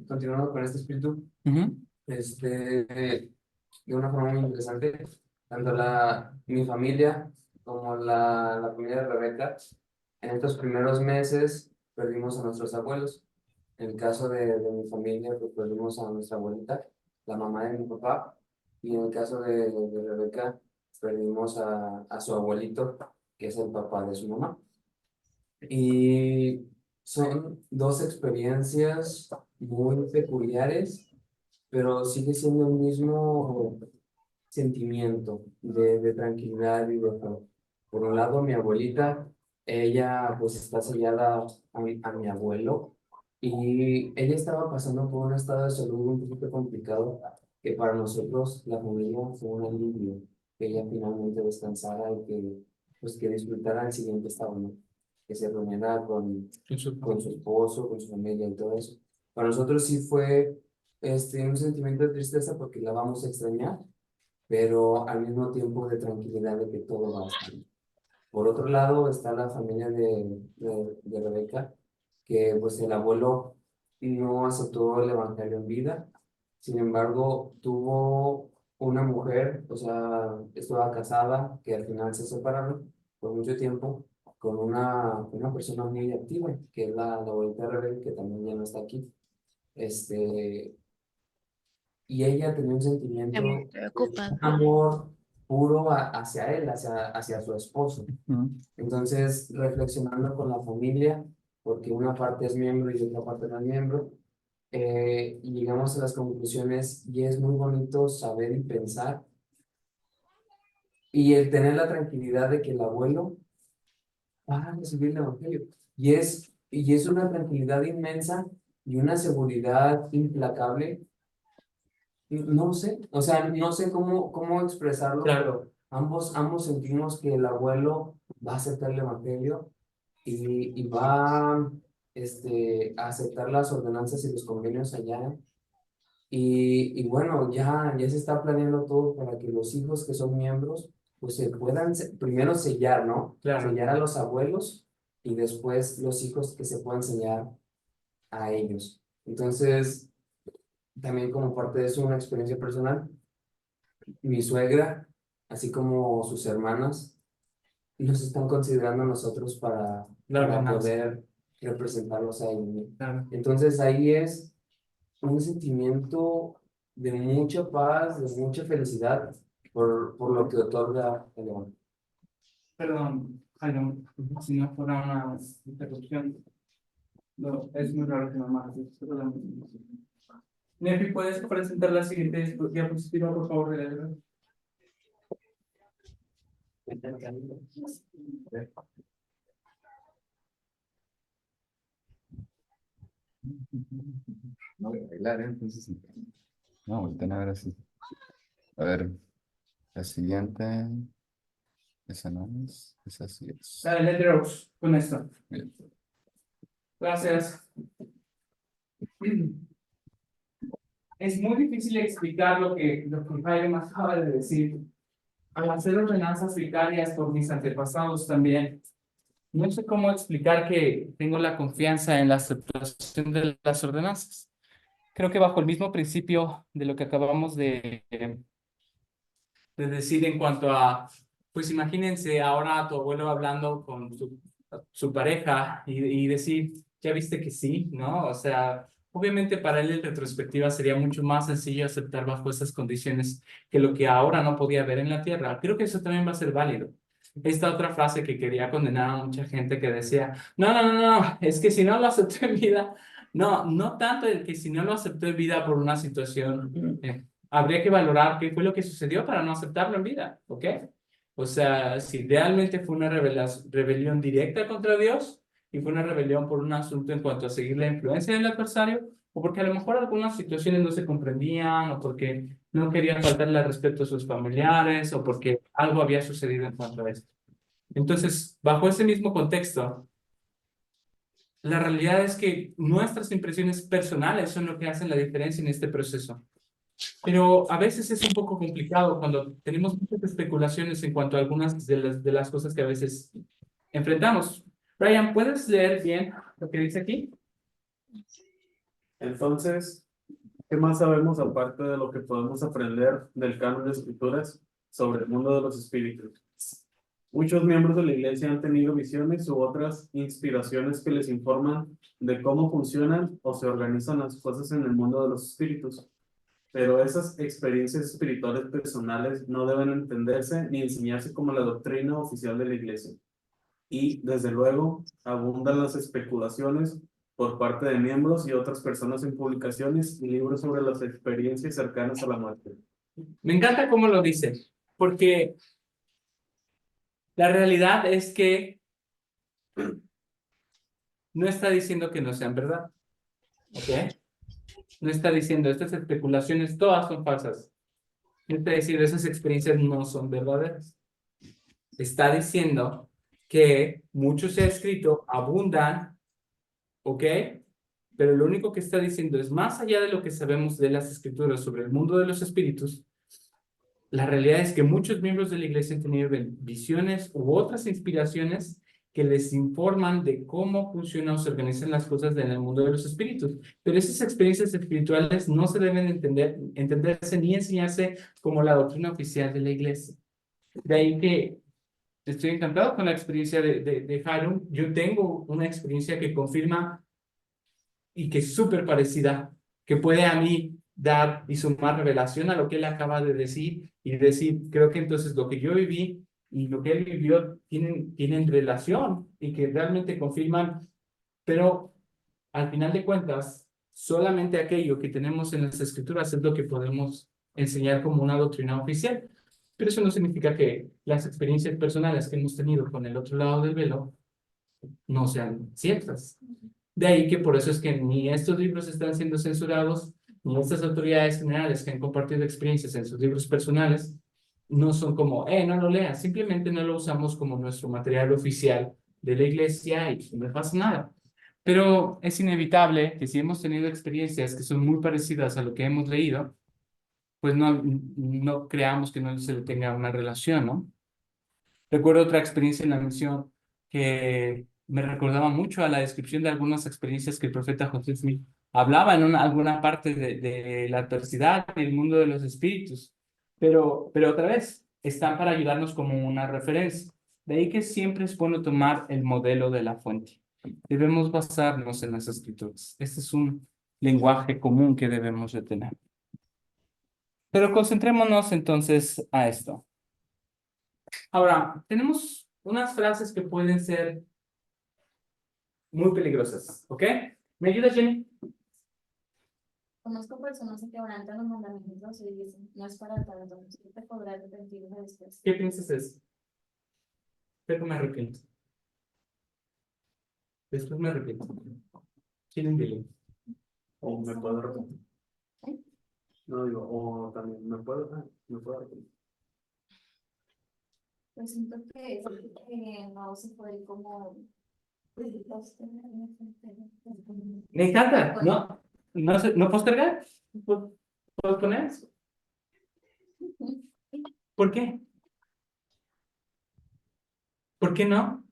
I: continuando con este espíritu, de una forma muy interesante, tanto mi familia como la familia de Rebeca, en estos primeros meses perdimos a nuestros abuelos. En el caso de mi familia, pues perdimos a nuestra abuelita, la mamá de mi papá, y en el caso de Rebeca, perdimos a su abuelito, que es el papá de su mamá. Y son dos experiencias muy peculiares, pero sigue siendo el mismo sentimiento de tranquilidad y de paz. Por un lado, mi abuelita, ella pues está sellada a mi abuelo y ella estaba pasando por un estado de salud un poquito complicado que para nosotros, la familia, fue un alivio que ella finalmente descansara y que disfrutara el siguiente estado, ¿no? Que se reuniera con su esposo, con su familia y todo eso. Para nosotros sí fue un sentimiento de tristeza porque la vamos a extrañar, pero al mismo tiempo de tranquilidad de que todo va a estar bien. Por otro lado está la familia de Rebeca, que pues el abuelo no aceptó el evangelio en vida, sin embargo tuvo una mujer, o sea, estaba casada, que al final se separaron por mucho tiempo, con una persona muy activa, que es la abuelita de Rebeca, que también ya no está aquí. Y ella tenía un sentimiento
L: Estoy ocupada.
I: amor puro hacia él, hacia su esposo. Entonces, reflexionando con la familia, porque una parte es miembro y otra parte no es miembro, y llegamos a las conclusiones y es muy bonito saber y pensar y el tener la tranquilidad de que el abuelo va a recibir el evangelio. Y es una tranquilidad inmensa y una seguridad implacable. No sé, o sea, no sé cómo expresarlo.
A: Claro.
I: Ambos sentimos que el abuelo va a aceptar el evangelio y va a aceptar las ordenanzas y los convenios allá. Y bueno, ya se está planeando todo para que los hijos que son miembros, pues se puedan primero sellar, ¿no?
A: Claro.
I: Sellar a los abuelos y después los hijos que se puedan sellar a ellos. Entonces, también como parte de eso, una experiencia personal, mi suegra, así como sus hermanas, nos están considerando a nosotros para poder representarlos a ellos.
A: Claro.
I: Entonces ahí es un sentimiento de mucha paz, de mucha felicidad por lo que otorga el amor.
A: Perdón, Jairo, si no fuera una interrupción, no, es muy raro que mamá. Nefi, ¿puedes presentar la siguiente diapositiva, por favor?
E: No voy a bailar, entonces. No, volteen a ver así. A ver, la siguiente. Esa no es, esa sí es.
A: La de Letterboxd, con esto.
E: Bien.
A: Gracias. Es muy difícil explicar lo que Jairo me acaba de decir. Al hacer ordenanzas vicarias por mis antepasados también, no sé cómo explicar que tengo la confianza en la aceptación de las ordenanzas. Creo que bajo el mismo principio de lo que acabamos de decir en cuanto a, pues imagínense ahora tu abuelo hablando con su pareja y decir, ya viste que sí, ¿no? O sea, obviamente para él en retrospectiva sería mucho más sencillo aceptar bajo esas condiciones que lo que ahora no podía ver en la tierra. Creo que eso también va a ser válido. Esta otra frase que quería condenar a mucha gente que decía, no, es que si no lo aceptó en vida, no tanto el que si no lo aceptó en vida por una situación, habría que valorar qué fue lo que sucedió para no aceptarlo en vida, ¿ok? O sea, si realmente fue una rebelión directa contra Dios y fue una rebelión por un asunto en cuanto a seguir la influencia del adversario, o porque a lo mejor algunas situaciones no se comprendían, o porque no querían faltarle al respeto a sus familiares, o porque algo había sucedido en cuanto a esto. Entonces, bajo ese mismo contexto, la realidad es que nuestras impresiones personales son lo que hacen la diferencia en este proceso. Pero a veces es un poco complicado cuando tenemos muchas especulaciones en cuanto a algunas de las cosas que a veces enfrentamos. Brian, ¿puedes leer bien lo que dice aquí?
C: Entonces, ¿qué más sabemos aparte de lo que podemos aprender del canon de escrituras sobre el mundo de los espíritus? Muchos miembros de la iglesia han tenido visiones u otras inspiraciones que les informan de cómo funcionan o se organizan las cosas en el mundo de los espíritus. Pero esas experiencias espirituales personales no deben entenderse ni enseñarse como la doctrina oficial de la iglesia. Y, desde luego, abundan las especulaciones por parte de miembros y otras personas en publicaciones y libros sobre las experiencias cercanas a la muerte.
A: Me encanta cómo lo dice, porque la realidad es que no está diciendo que no sean verdad, ¿ok? No está diciendo estas especulaciones todas son falsas. No está diciendo esas experiencias no son verdaderas. Está diciendo que mucho se ha escrito, abundan, ¿ok? Pero lo único que está diciendo es más allá de lo que sabemos de las escrituras sobre el mundo de los espíritus. La realidad es que muchos miembros de la iglesia han tenido visiones u otras inspiraciones que les informan de cómo funcionan o se organizan las cosas en el mundo de los espíritus. Pero esas experiencias espirituales no se deben entenderse ni enseñarse como la doctrina oficial de la iglesia. De ahí que estoy encantado con la experiencia de Harun. Yo tengo una experiencia que confirma y que es súper parecida, que puede a mí dar y sumar revelación a lo que él acaba de decir y decir, creo que entonces lo que yo viví y lo que él vivió tienen relación y que realmente confirman, pero al final de cuentas, solamente aquello que tenemos en las escrituras es lo que podemos enseñar como una doctrina oficial. Pero eso no significa que las experiencias personales que hemos tenido con el otro lado del velo no sean ciertas. De ahí que por eso es que ni estos libros están siendo censurados, ni estas autoridades generales que han compartido experiencias en sus libros personales, no son como, no lo leas, simplemente no lo usamos como nuestro material oficial de la iglesia y no pasa nada. Pero es inevitable que si hemos tenido experiencias que son muy parecidas a lo que hemos leído, pues no creamos que no se le tenga una relación, ¿no? Recuerdo otra experiencia en la misión que me recordaba mucho a la descripción de algunas experiencias que el profeta José Smith hablaba en alguna parte de la adversidad y el mundo de los espíritus. Pero otra vez, están para ayudarnos como una referencia. De ahí que siempre es bueno tomar el modelo de la fuente. Debemos basarnos en las escrituras. Este es un lenguaje común que debemos de tener. Pero concentrémonos entonces a esto. Ahora, tenemos unas frases que pueden ser muy peligrosas, ¿ok? ¿Me ayudas, Jenny?
G: Conozco personas que quebrantan los mandamientos y dicen, no es para tanto, usted te podrá arrepentir después.
A: ¿Qué piensas de eso? Pero me arrepiento. Después me arrepiento. ¿Quién dile?
C: O me puedo arrepentir. No digo, o también me puedo arrepentir.
G: Pues siento que no se puede como...
A: Me encanta, no postergar, posponer. ¿Por qué? ¿Por qué no?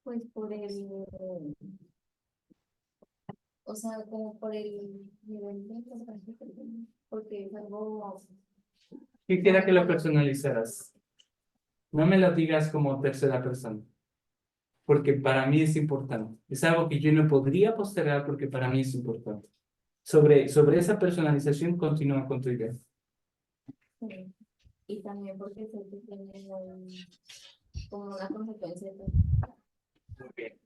G: Pues por el... O sea, como por el nivel de porque es algo...
A: Quisiera que lo personalizaras. No me lo digas como tercera persona, porque para mí es importante. Es algo que yo no podría postergar porque para mí es importante. Sobre esa personalización, continúa con tu idea.
G: Sí. Y también porque se tiene como una consecuencia.
A: Muy bien.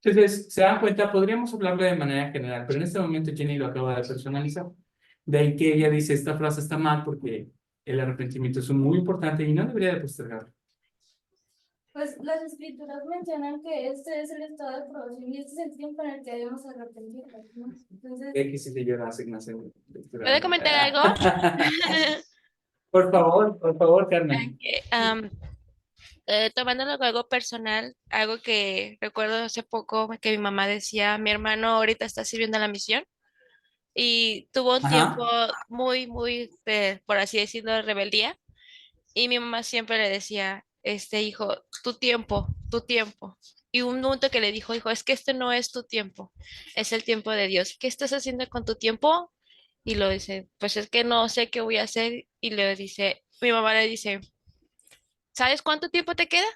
A: Entonces, se dan cuenta, podríamos hablarlo de manera general, pero en este momento Jenny lo acaba de personalizar. De ahí que ella dice, esta frase está mal porque el arrepentimiento es muy importante y no debería de postergar.
D: Pues las escrituras mencionan que este es el estado de aprobación y este es el tiempo en el que debemos arrepentirnos, ¿no? Entonces...
A: X y yo la asignación.
L: ¿Puedo comentar algo?
A: Por favor, Carmen.
L: Tomándolo como algo personal, algo que recuerdo hace poco que mi mamá decía, mi hermano ahorita está sirviendo en la misión y tuvo un tiempo muy, por así decirlo, de rebeldía. Y mi mamá siempre le decía, hijo, tu tiempo, Y un punto que le dijo, hijo, es que este no es tu tiempo, es el tiempo de Dios. ¿Qué estás haciendo con tu tiempo? Y lo dice, pues es que no sé qué voy a hacer. Y le dice, mi mamá le dice, ¿sabes cuánto tiempo te queda?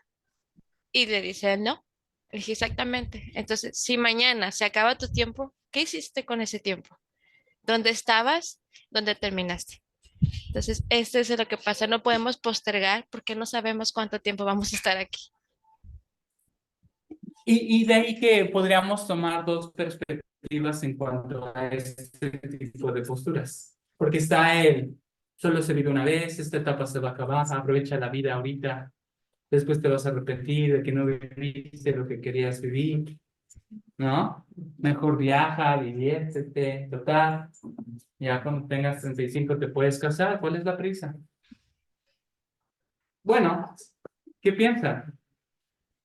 L: Y le dice, no. Le dije, exactamente. Entonces, si mañana se acaba tu tiempo, ¿qué hiciste con ese tiempo? ¿Dónde estabas? ¿Dónde terminaste? Entonces, esto es lo que pasa. No podemos postergar porque no sabemos cuánto tiempo vamos a estar aquí.
A: Y de ahí que podríamos tomar dos perspectivas en cuanto a este tipo de posturas. Porque está el, solo se vive una vez, esta etapa se va a acabar, aprovecha la vida ahorita, después te vas a arrepentir de que no viviste lo que querías vivir, ¿no? Mejor viaja, diviértete, total. Ya cuando tengas 35 te puedes casar, ¿cuál es la prisa? Bueno, ¿qué piensan?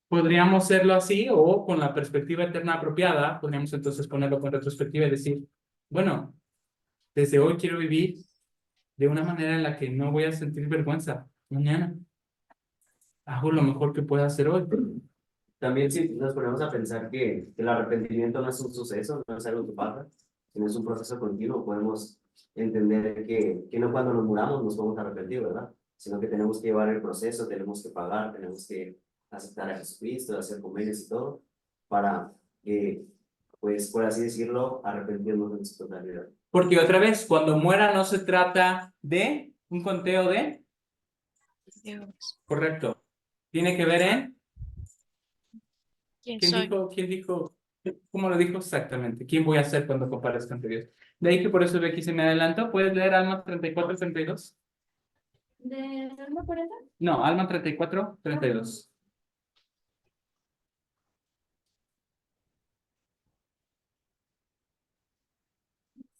A: Podríamos hacerlo así o con la perspectiva eterna apropiada, podríamos entonces ponerlo con retrospectiva y decir, bueno, desde hoy quiero vivir de una manera en la que no voy a sentir vergüenza mañana. Hago lo mejor que pueda hacer hoy.
M: También si nos ponemos a pensar que el arrepentimiento no es un suceso, no es algo que pasa, sino es un proceso continuo, podemos entender que no cuando nos muramos nos vamos a arrepentir, ¿verdad? Sino que tenemos que llevar el proceso, tenemos que pagar, tenemos que aceptar a Jesucristo, hacer convenios y todo, para que, pues, por así decirlo, arrepentirnos en su totalidad.
A: Porque otra vez, cuando muera no se trata de un conteo de...
L: Dios,
A: Correcto. Tiene que ver en...
L: ¿quién
A: ¿Quién
L: soy?
A: dijo? ¿Quién dijo? ¿Cómo lo dijo exactamente? ¿Quién voy a ser cuando comparezca ante Dios? De ahí que por eso ve que se me adelantó. ¿Puedes leer Alma 34, 32?
D: ¿De Salmo 40?
A: No, Alma 34, 32.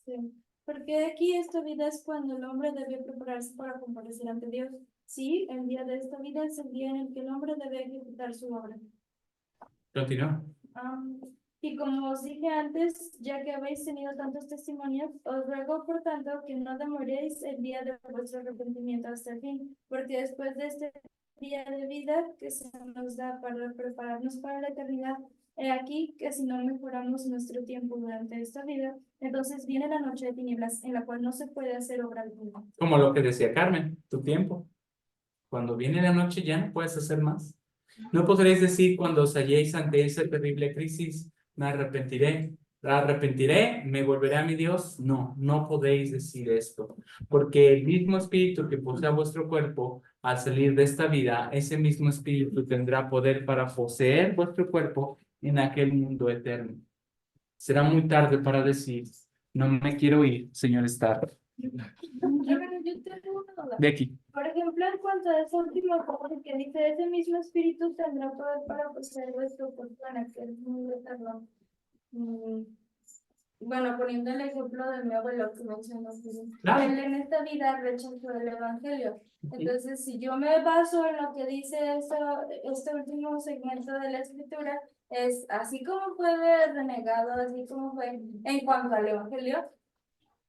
D: Sí. Porque aquí esta vida es cuando el hombre debe prepararse para comparecer ante Dios. Sí, el día de esta vida es el día en el que el hombre debe ejecutar su obra.
A: Continúa.
D: Am, y como os dije antes, ya que habéis tenido tantos testimonios, os ruego por tanto que no demoréis el día de vuestro arrepentimiento hasta el fin, porque después de este día de vida que se nos da para prepararnos para la eternidad, he aquí que si no mejoramos nuestro tiempo durante esta vida, entonces viene la noche de tinieblas en la cual no se puede hacer obra alguna.
A: Como lo que decía Carmen, tu tiempo. Cuando viene la noche ya no puedes hacer más. No podréis decir cuando os halléis ante esa terrible crisis, me arrepentiré, me volveré a mi Dios. No, no podéis decir esto, porque el mismo espíritu que posee vuestro cuerpo, al salir de esta vida, ese mismo espíritu tendrá poder para poseer vuestro cuerpo en aquel mundo eterno. Será muy tarde para decir, no me quiero ir, señor Starr.
D: Yo tengo una duda.
A: De aquí.
D: Por ejemplo, en cuanto a esa última parte que dice, ese mismo espíritu tendrá poder para poseer vuestro cuerpo en aquel mundo eterno. Bueno, poniendo el ejemplo de mi abuelo que mencionó,
A: Claro.
D: él en esta vida rechazó el evangelio. Entonces, si yo me baso en lo que dice este último segmento de la escritura, es así como fue renegado, así como fue en cuanto al evangelio,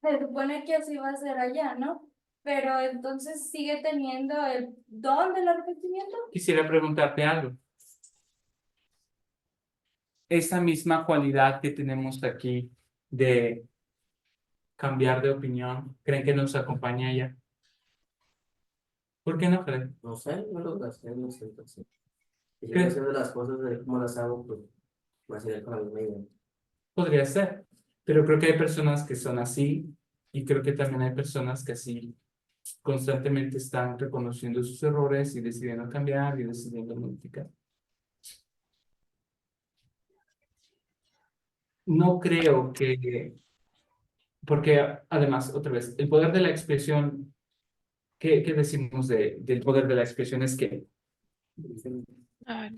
D: se supone que así va a ser allá, ¿no? Pero entonces sigue teniendo el don del arrepentimiento.
A: Quisiera preguntarte algo. Esa misma cualidad que tenemos aquí de cambiar de opinión, ¿creen que nos acompaña ella? ¿Por qué no creen?
I: No sé, no lo sé, no sé. Y yo
A: ¿Qué?
I: haciendo las cosas de cómo las hago, pues, más allá con la misma idea.
A: Podría ser, pero creo que hay personas que son así y creo que también hay personas que así constantemente están reconociendo sus errores y decidiendo cambiar y decidiendo modificar. No creo que, porque además, otra vez, el poder de la expresión, ¿qué decimos del poder de la expresión? Es que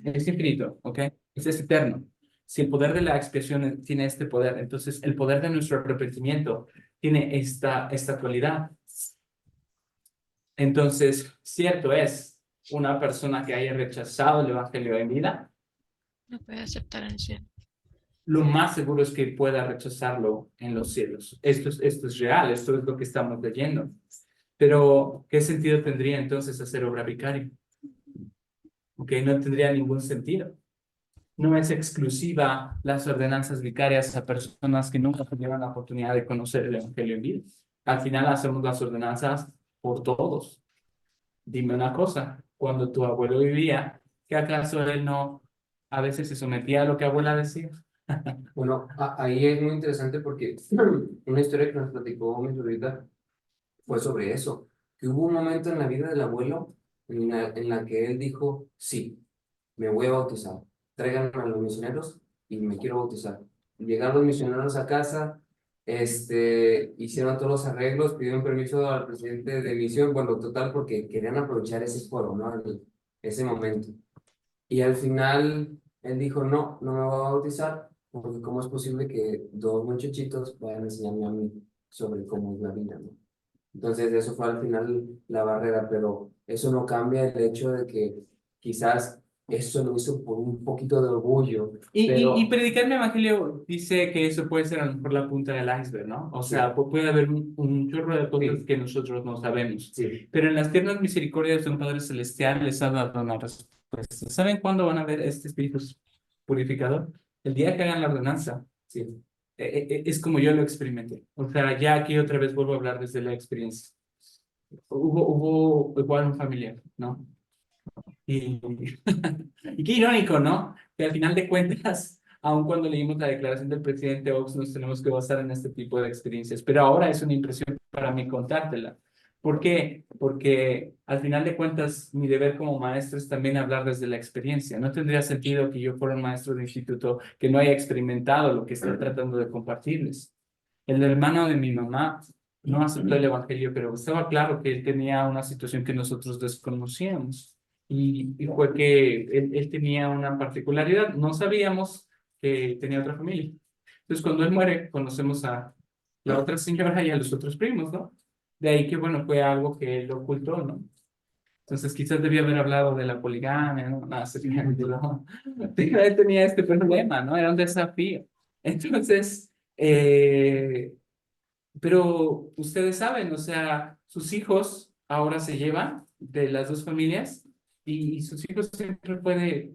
A: es infinito, ¿ok? Es eterno. Si el poder de la expresión tiene este poder, entonces el poder de nuestro arrepentimiento tiene esta cualidad. Entonces, cierto es, una persona que haya rechazado el evangelio en vida,
L: no puede aceptar en el cielo.
A: lo más seguro es que pueda rechazarlo en los cielos. Esto es real, esto es lo que estamos leyendo. Pero, ¿qué sentido tendría entonces hacer obra vicaria? Ok, no tendría ningún sentido. No es exclusiva las ordenanzas vicarias a personas que nunca tuvieron la oportunidad de conocer el Evangelio en vida. Al final hacemos las ordenanzas por todos. Dime una cosa, cuando tu abuelo vivía, ¿qué acaso él no a veces se sometía a lo que abuela decía?
I: Bueno, ahí es muy interesante porque una historia que nos platicó mi sobrina fue sobre eso, que hubo un momento en la vida del abuelo en la que él dijo, sí, me voy a bautizar, traigan a los misioneros y me quiero bautizar. Llegaron los misioneros a casa, hicieron todos los arreglos, pidieron permiso al presidente de misión, bueno, total, porque querían aprovechar ese foro, ¿no? Ese momento. Y al final él dijo, no, no me voy a bautizar, porque cómo es posible que dos muchachitos vayan a enseñarme a mí sobre cómo es la vida, ¿no? Entonces eso fue al final la barrera, pero eso no cambia el hecho de que quizás eso lo hizo por un poquito de orgullo, pero
A: Y predicar el evangelio dice que eso puede ser a lo mejor la punta del iceberg, ¿no? O
I: Sí.
A: sea, puede haber un chorro de cosas
I: Sí.
A: que nosotros no sabemos.
I: sí,
A: Pero en las tiernas misericordias de un Padre Celestial les ha dado una respuesta. ¿Saben cuándo van a ver este Espíritu purificador? El día que hagan la ordenanza.
I: sí.
A: Es como yo lo experimenté. O sea, ya aquí otra vez vuelvo a hablar desde la experiencia. Hubo igual un familiar, ¿no? Y, y qué irónico, ¿no? Que al final de cuentas, aun cuando leímos la declaración del presidente Oaks, nos tenemos que basar en este tipo de experiencias. Pero ahora es una impresión para mí contártela. ¿Por qué? Porque al final de cuentas, mi deber como maestro es también hablar desde la experiencia. No tendría sentido que yo fuera un maestro de instituto que no haya experimentado lo que estoy tratando de compartirles. El hermano de mi mamá no aceptó el evangelio, pero estaba claro que él tenía una situación que nosotros desconocíamos. Y fue que él tenía una particularidad. No sabíamos que tenía otra familia. Entonces, cuando él muere, conocemos a la otra señora y a los otros primos, ¿no? De ahí que, bueno, fue algo que él ocultó, ¿no? Entonces, quizás debía haber hablado de la poligamia, ¿no? No, él tenía este problema, ¿no? Era un desafío. Entonces, pero ustedes saben, o sea, sus hijos ahora se llevan de las dos familias y sus hijos siempre puede,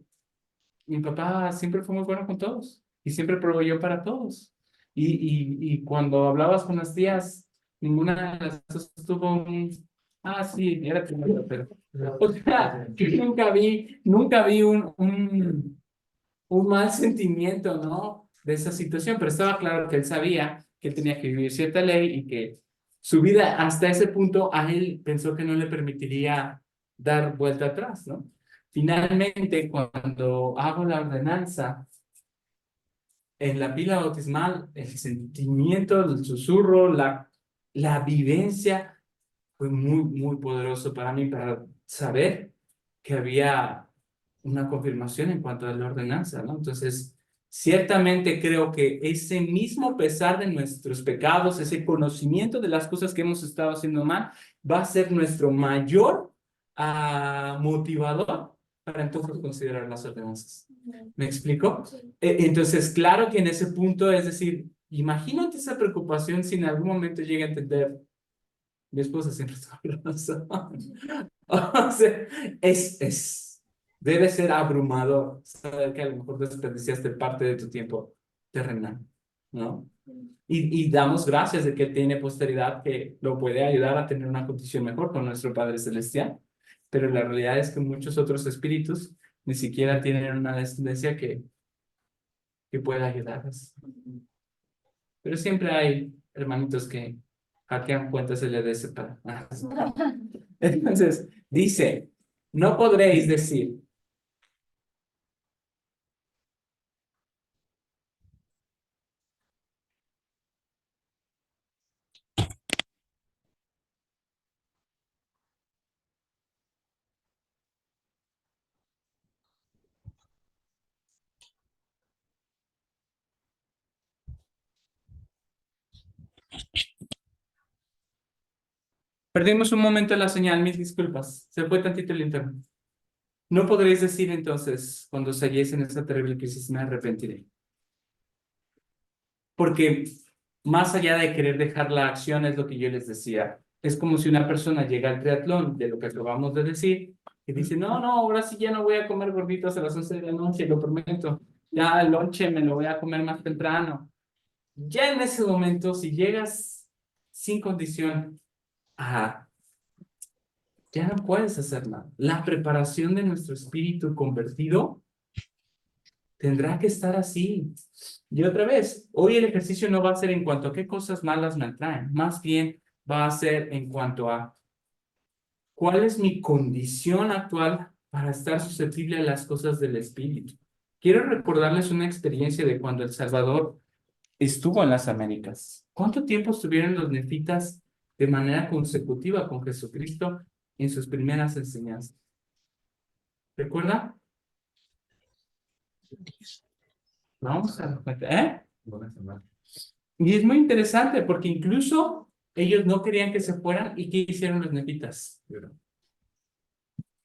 A: mi papá siempre fue muy bueno con todos y siempre proveyó para todos. Y cuando hablabas con las tías, ninguna de las dos tuvo un, sí, era tremendo, pero, o sea, yo nunca vi un mal sentimiento, ¿no? De esa situación, pero estaba claro que él sabía que él tenía que vivir cierta ley y que su vida hasta ese punto a él pensó que no le permitiría dar vuelta atrás, ¿no? Finalmente, cuando hago la ordenanza, en la pila bautismal, el sentimiento, el susurro, la vivencia fue muy poderoso para mí, para saber que había una confirmación en cuanto a la ordenanza, ¿no? Entonces, ciertamente creo que ese mismo pesar de nuestros pecados, ese conocimiento de las cosas que hemos estado haciendo mal, va a ser nuestro mayor motivador para entonces considerar las ordenanzas. ¿Me explico? Entonces, claro que en ese punto, es decir, imagínate esa preocupación si en algún momento llega a entender, mi esposa siempre está razón. O sea, debe ser abrumador saber que a lo mejor desperdiciaste parte de tu tiempo terrenal, ¿no? Y damos gracias de que Él tiene posteridad que lo puede ayudar a tener una condición mejor con nuestro Padre Celestial, pero la realidad es que muchos otros espíritus ni siquiera tienen una descendencia que pueda ayudarles. Pero siempre hay hermanitos que hackean cuentas LDS para... Entonces, dice, no podréis decir, perdimos un momento la señal, mis disculpas, se fue tantito el internet. No podréis decir entonces, cuando se halléis en esta terrible crisis, me arrepentiré. Porque más allá de querer dejar la acción, es lo que yo les decía. Es como si una persona llega al triatlón, de lo que acabamos de decir, que dice, no, ahora sí ya no voy a comer gorditos a las 11 de la noche, lo prometo. Ya el lonche me lo voy a comer más temprano. Ya en ese momento, si llegas sin condición, ya no puedes hacer nada. La preparación de nuestro espíritu convertido tendrá que estar así. Y otra vez, hoy el ejercicio no va a ser en cuanto a qué cosas malas me atraen, más bien va a ser en cuanto a cuál es mi condición actual para estar susceptible a las cosas del espíritu. Quiero recordarles una experiencia de cuando El Salvador estuvo en las Américas. ¿Cuánto tiempo estuvieron los nefitas de manera consecutiva con Jesucristo en sus primeras enseñanzas? ¿Recuerda? Vamos a ¿eh? Y es muy interesante porque incluso ellos no querían que se fueran. ¿Y qué hicieron los nefitas?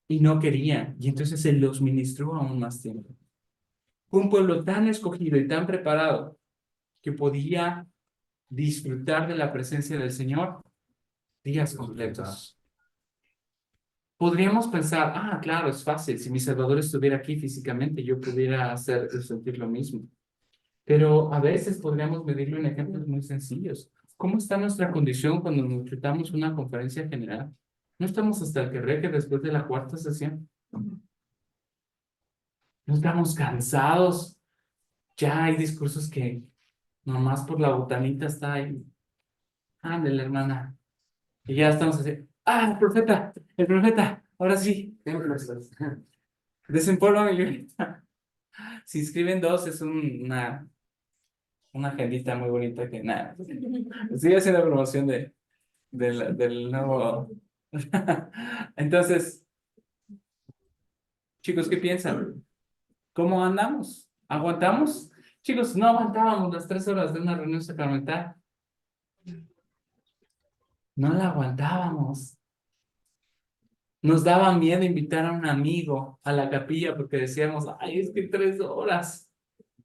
A: Y no querían. Y entonces Él los ministró aún más tiempo. Fue un pueblo tan escogido y tan preparado que podía disfrutar de la presencia del Señor días completos. Podríamos pensar, claro, es fácil. Si mi Salvador estuviera aquí físicamente, yo pudiera sentir lo mismo. Pero a veces podríamos medirlo en ejemplos muy sencillos. ¿Cómo está nuestra condición cuando nos enfrentamos a una conferencia general? ¿No estamos hasta el que después de la cuarta sesión? ¿No estamos cansados? Ya hay discursos que nomás por la botanita está ahí. Ándale, hermana. Y ya estamos así. El profeta, ahora sí. Desempolva mi libreta. Si inscriben 2, es una agendita muy bonita que nada. Estoy haciendo promoción del nuevo. Entonces, chicos, ¿qué piensan? ¿Cómo andamos? ¿Aguantamos? Chicos, no aguantábamos las 3 horas de una reunión sacramental. No la aguantábamos. Nos daba miedo invitar a un amigo a la capilla porque decíamos, es que 3 horas.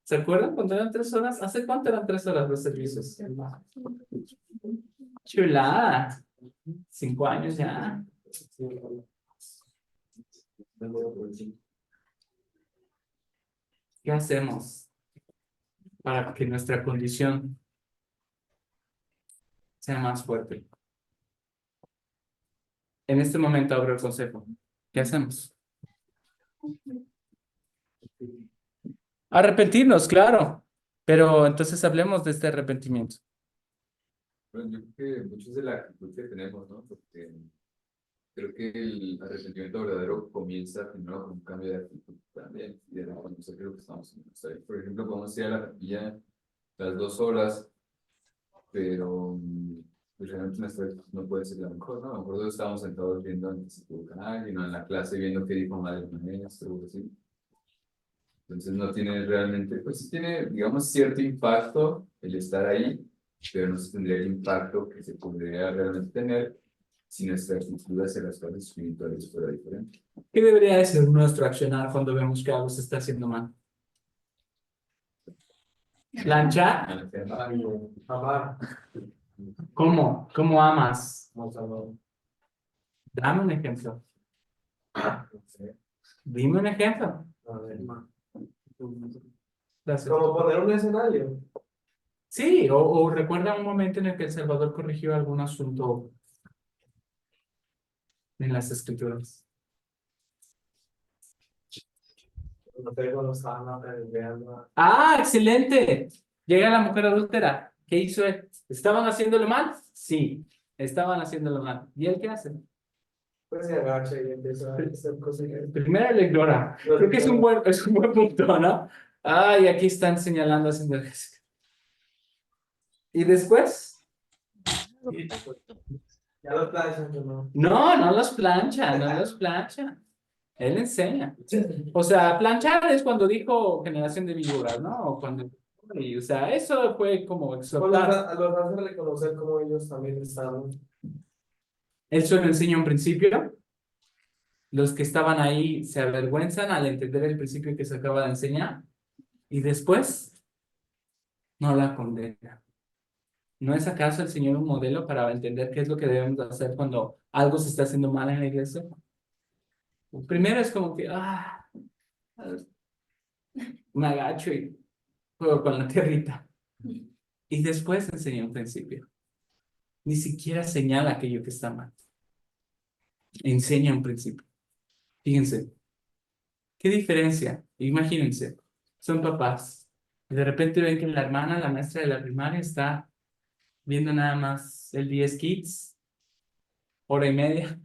A: ¿Se acuerdan cuando eran 3 horas? ¿Hace cuánto eran 3 horas los servicios? Chulada. 5 años ya. ¿Qué hacemos para que nuestra condición sea más fuerte? En este momento abro el consejo. ¿Qué hacemos? Arrepentirnos, claro. Pero entonces hablemos de este arrepentimiento.
E: Bueno, yo creo que muchos de la actitud que tenemos, ¿no? Porque creo que el arrepentimiento verdadero comienza primero con un cambio de actitud también, y de reconocer lo que estamos haciendo. Por ejemplo, podemos ir a la capilla las 2 horas, pero pues, realmente nuestra actitud no puede ser la mejor, ¿no? A lo mejor todos estábamos sentados viendo antes se equivocan alguien, o en la clase viendo qué dijo mal el maestro, o así. Entonces no tiene realmente, pues sí tiene, digamos, cierto impacto el estar ahí, pero no se tendría el impacto que se podría realmente tener si nuestra actitud hacia las cosas espirituales fuera diferente.
A: ¿Qué debería de ser nuestro accionar cuando vemos que algo se está haciendo mal? ¿Planchar?
C: Amar.
A: ¿Cómo? ¿Cómo amas? Dame un ejemplo. Dime un ejemplo. Gracias.
C: Como poner un escenario.
A: Sí, o recuerda un momento en el que El Salvador corrigió algún asunto en las escrituras. Excelente. Llega la mujer adúltera. ¿Qué hizo él? ¿Estaban haciéndolo mal? Sí, estaban haciéndolo mal. ¿Y él qué hace?
C: Pues se agacha y empieza a hacer cosas.
A: Primero le ignora. Creo que es un buen punto, ¿no? Aquí están señalando haciendo ejercicio. ¿Y después?
C: Ya lo planchan, ¿no?
A: No los plancha. Él enseña. O sea, planchar es cuando dijo generación de víboras, ¿no? O cuando... O sea, eso fue como exhortar.
C: Los hace reconocer como ellos también estaban.
A: Eso lo enseña un principio. Los que estaban ahí se avergüenzan al entender el principio que se acaba de enseñar. Y después, no la condena. ¿No es acaso el Señor un modelo para entender qué es lo que debemos hacer cuando algo se está haciendo mal en la iglesia? Primero es como que, me agacho y juego con la tierrita. Y después enseña un principio. Ni siquiera señala aquello que está mal. Enseña un principio. Fíjense, ¿qué diferencia? Imagínense, son papás. Y de repente ven que la hermana, la maestra de la primaria, está viendo nada más el 10 Kids, hora y media,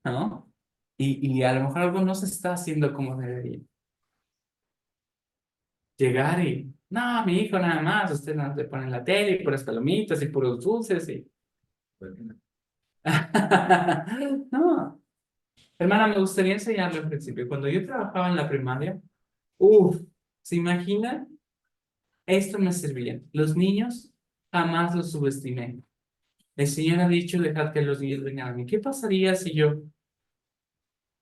A: ¿no? Y a lo mejor algo no se está haciendo como debería. Llegar y, no, mi hijo nada más, usted no le pone la tele y puras palomitas y puros dulces y... No, hermana, me gustaría enseñarle al principio. Cuando yo trabajaba en la primaria, ¿se imaginan? Esto me servía. Los niños jamás los subestimé. El Señor ha dicho, dejad que los niños vengan a mí. ¿Qué pasaría si yo...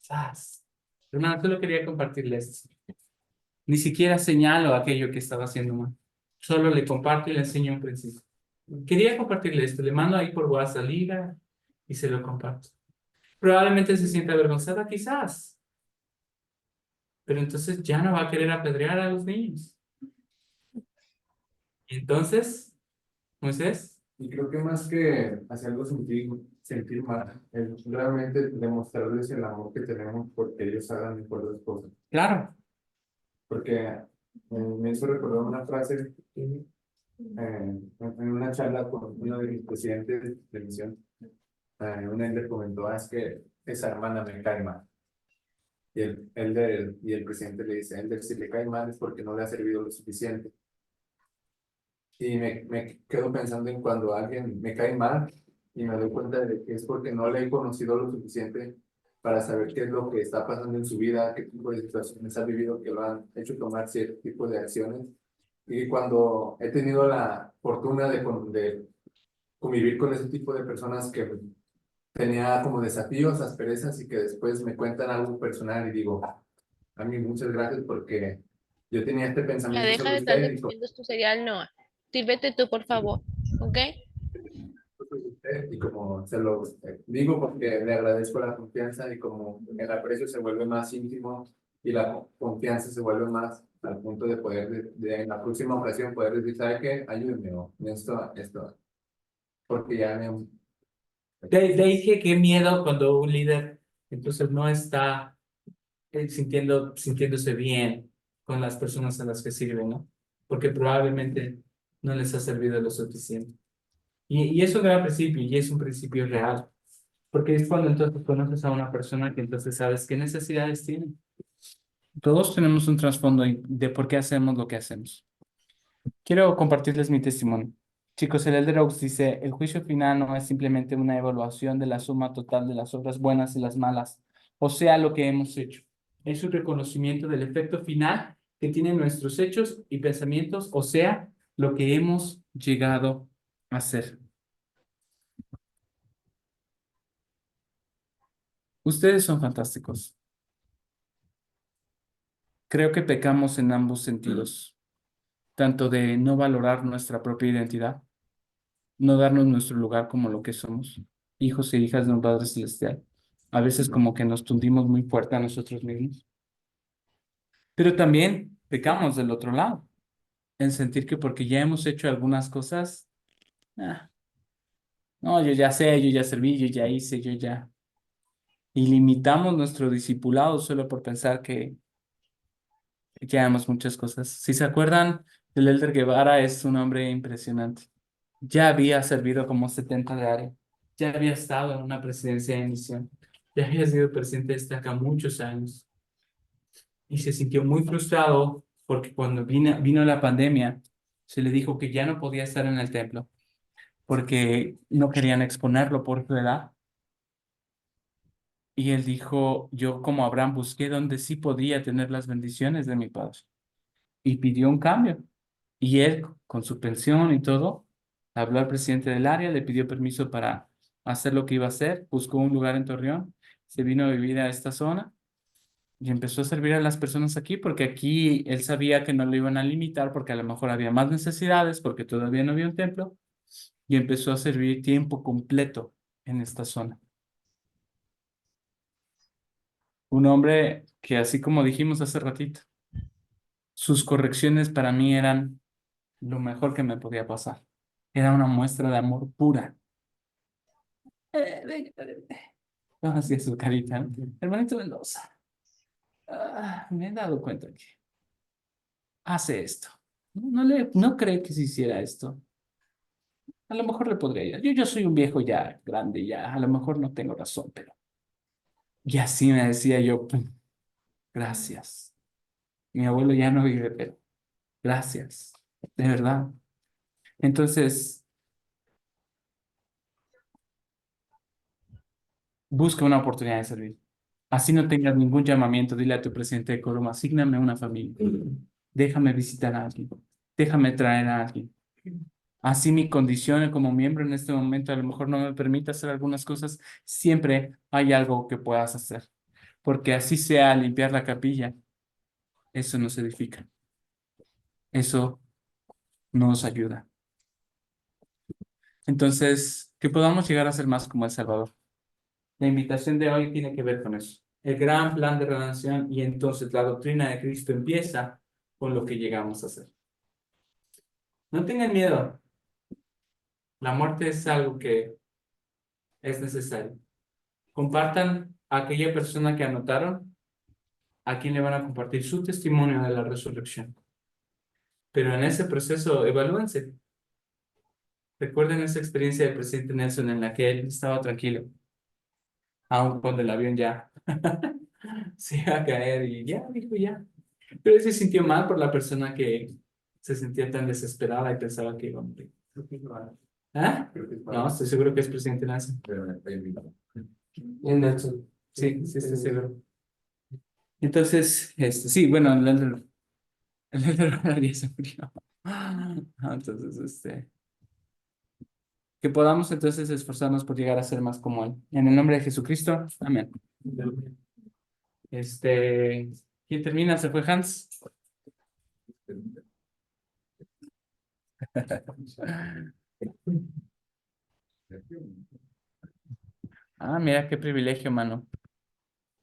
A: ¡Zas! Hermano, solo quería compartirles. Ni siquiera señalo aquello que estaba haciendo mal. Solo le comparto y le enseño un principio. Quería compartirle esto. Le mando ahí por WhatsApp liga y se lo comparto. Probablemente se sienta avergonzada, quizás. Pero entonces ya no va a querer apedrear a los niños. Y entonces, Moisés,
J: Y creo que más que hacerlo sentir mal, es realmente demostrarles el amor que tenemos porque ellos hagan mejor las cosas.
A: claro,
J: Porque me hizo recordar una frase en una charla con uno de mis presidentes de misión. Un elder comentó, es que esa hermana me cae mal. Y el presidente le dice, elder, si le cae mal es porque no le ha servido lo suficiente. Y me quedo pensando en cuando alguien me cae mal y me doy cuenta de que es porque no le he conocido lo suficiente para saber qué es lo que está pasando en su vida, qué tipo de situaciones ha vivido que lo han hecho tomar cierto tipo de acciones. Y cuando he tenido la fortuna de convivir con ese tipo de personas que tenía como desafíos, asperezas y que después me cuentan algo personal y digo, a mí muchas gracias porque yo tenía este
L: Ya
J: pensamiento
L: deja
J: sobre
L: de estar
J: usted y
L: defendiendo tu cereal, Noah. Sírvete tú, por favor. ¿Ok?
J: y como se lo digo porque le agradezco la confianza y como el aprecio se vuelve más íntimo y la confianza se vuelve más al punto de poder en la próxima ocasión poder decir, ¿sabe qué? Ayúdeme o esto, porque ya me...
A: de ahí que qué miedo cuando un líder entonces no está sintiéndose bien con las personas a las que sirve, ¿no? Porque probablemente no les ha servido lo suficiente. Y es un gran principio, y es un principio real, porque es cuando entonces conoces a una persona que entonces sabes qué necesidades tiene. Todos tenemos un trasfondo de por qué hacemos lo que hacemos. Quiero compartirles mi testimonio. Chicos, el Elder Oaks dice, el juicio final no es simplemente una evaluación de la suma total de las obras buenas y las malas, o sea, lo que hemos hecho. Es un reconocimiento del efecto final que tienen nuestros hechos y pensamientos, o sea, lo que hemos llegado a hacer. Ustedes son fantásticos. Creo que pecamos en ambos sentidos, tanto de no valorar nuestra propia identidad, no darnos nuestro lugar como lo que somos, hijos e hijas de un Padre Celestial. A veces como que nos tundimos muy fuerte a nosotros mismos. Pero también pecamos del otro lado, en sentir que porque ya hemos hecho algunas cosas, no, yo ya sé, yo ya serví, yo ya hice, yo ya. Y limitamos nuestro discipulado solo por pensar que ya hemos muchas cosas. Si se acuerdan, el Elder Guevara es un hombre impresionante. Ya había servido como 70 de área. Ya había estado en una presidencia de misión. Ya había sido presidente de esta acá muchos años. Y se sintió muy frustrado porque cuando vino la pandemia, se le dijo que ya no podía estar en el templo porque no querían exponerlo por su edad. Y él dijo, yo como Abraham busqué donde sí podía tener las bendiciones de mi padre. Y pidió un cambio. Y él, con su pensión y todo, habló al presidente del área, le pidió permiso para hacer lo que iba a hacer, buscó un lugar en Torreón, se vino a vivir a esta zona y empezó a servir a las personas aquí porque aquí él sabía que no lo iban a limitar porque a lo mejor había más necesidades, porque todavía no había un templo, y empezó a servir tiempo completo en esta zona. Un hombre que, así como dijimos hace ratito, sus correcciones para mí eran lo mejor que me podía pasar. Era una muestra de amor pura. No, así es su carita, ¿no? Hermanito Mendoza, me he dado cuenta que hace esto. No cree que si hiciera esto. A lo mejor le podría ir. Yo soy un viejo ya grande, ya. A lo mejor no tengo razón, pero... Y así me decía yo, "Pum, gracias. Mi abuelo ya no vive, pero gracias. De verdad. Entonces, busca una oportunidad de servir. Así no tengas ningún llamamiento, dile a tu presidente de quórum, asígname una familia. Déjame visitar a alguien. Déjame traer a alguien. Así mi condición como miembro en este momento a lo mejor no me permite hacer algunas cosas, siempre hay algo que puedas hacer. Porque así sea limpiar la capilla, eso nos edifica. Eso nos ayuda. Entonces, que podamos llegar a ser más como El Salvador. La invitación de hoy tiene que ver con eso. El gran plan de redención y entonces la doctrina de Cristo empieza con lo que llegamos a hacer. No tengan miedo. La muerte es algo que es necesario. Compartan a aquella persona que anotaron, a quien le van a compartir su testimonio de la resurrección. Pero en ese proceso, evalúense. Recuerden esa experiencia del presidente Nelson en la que él estaba tranquilo, aun cuando el avión ya se iba a caer y ya, dijo ya. Pero él se sintió mal por la persona que se sentía tan desesperada y pensaba que iba a morir. ¿Ah? No, estoy seguro que es presidente Nelson.
I: El Nelson.
A: Sí, sí, estoy seguro. Entonces, sí, bueno, el ya se murió. Entonces, que podamos entonces esforzarnos por llegar a ser más como Él. En el nombre de Jesucristo, amén. ¿Quién termina? ¿Se fue Hans? Mira qué privilegio, mano.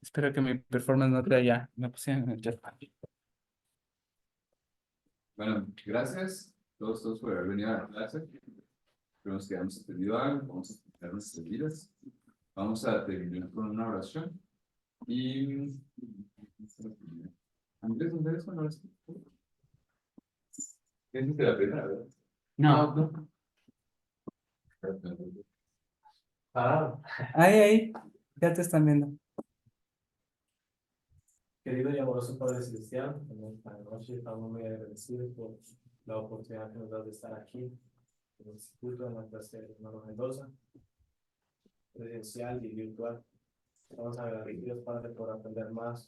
A: Espero que mi performance no te haya... Me pusieron en el chat.
E: Bueno, gracias a todos por haber venido a la clase. Esperemos que hayamos aprendido algo, vamos a explicar nuestras vidas. Vamos a terminar con una oración. Y... Andrés, ¿dónde es una oración? Es de la primera, ¿verdad?
A: No. Ahí, ya te están viendo.
C: Querido y amoroso Padre Celestial, en esta noche estamos muy agradecidos por la oportunidad que nos da de estar aquí en el instituto, en la clase de hermano Mendoza, presencial y virtual. Estamos agradecidos, Padre, por aprender más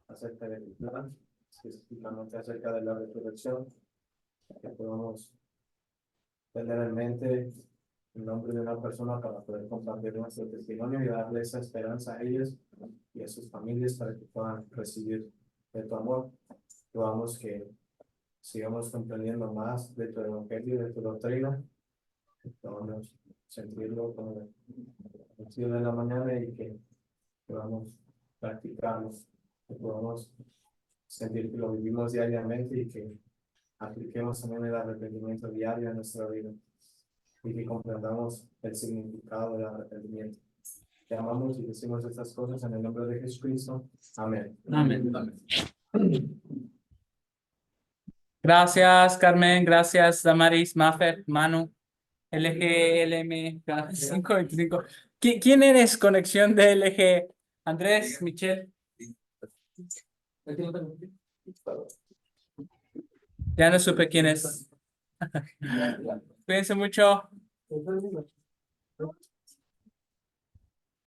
C: acerca de tu plan, específicamente acerca de la resurrección, que podamos tener en mente el nombre de una persona para poder compartir nuestro testimonio y darle esa esperanza a ellos y a sus familias para que puedan recibir de tu amor. Podamos que sigamos comprendiendo más de tu evangelio, de tu doctrina, que podamos sentirlo como el cielo de la mañana y que podamos practicarlo, que podamos sentir que lo vivimos diariamente y que apliquemos también el arrepentimiento diario en nuestra vida y que comprendamos el significado del arrepentimiento. Te amamos y decimos estas cosas en el nombre de Jesucristo. Amén.
A: Amén. Gracias, Carmen. Gracias, Damaris, Mafer, Manu, LG, LM, 525. ¿Quién eres? Conexión de LG. Andrés, Michelle. Ya no supe quién es. Cuídense mucho.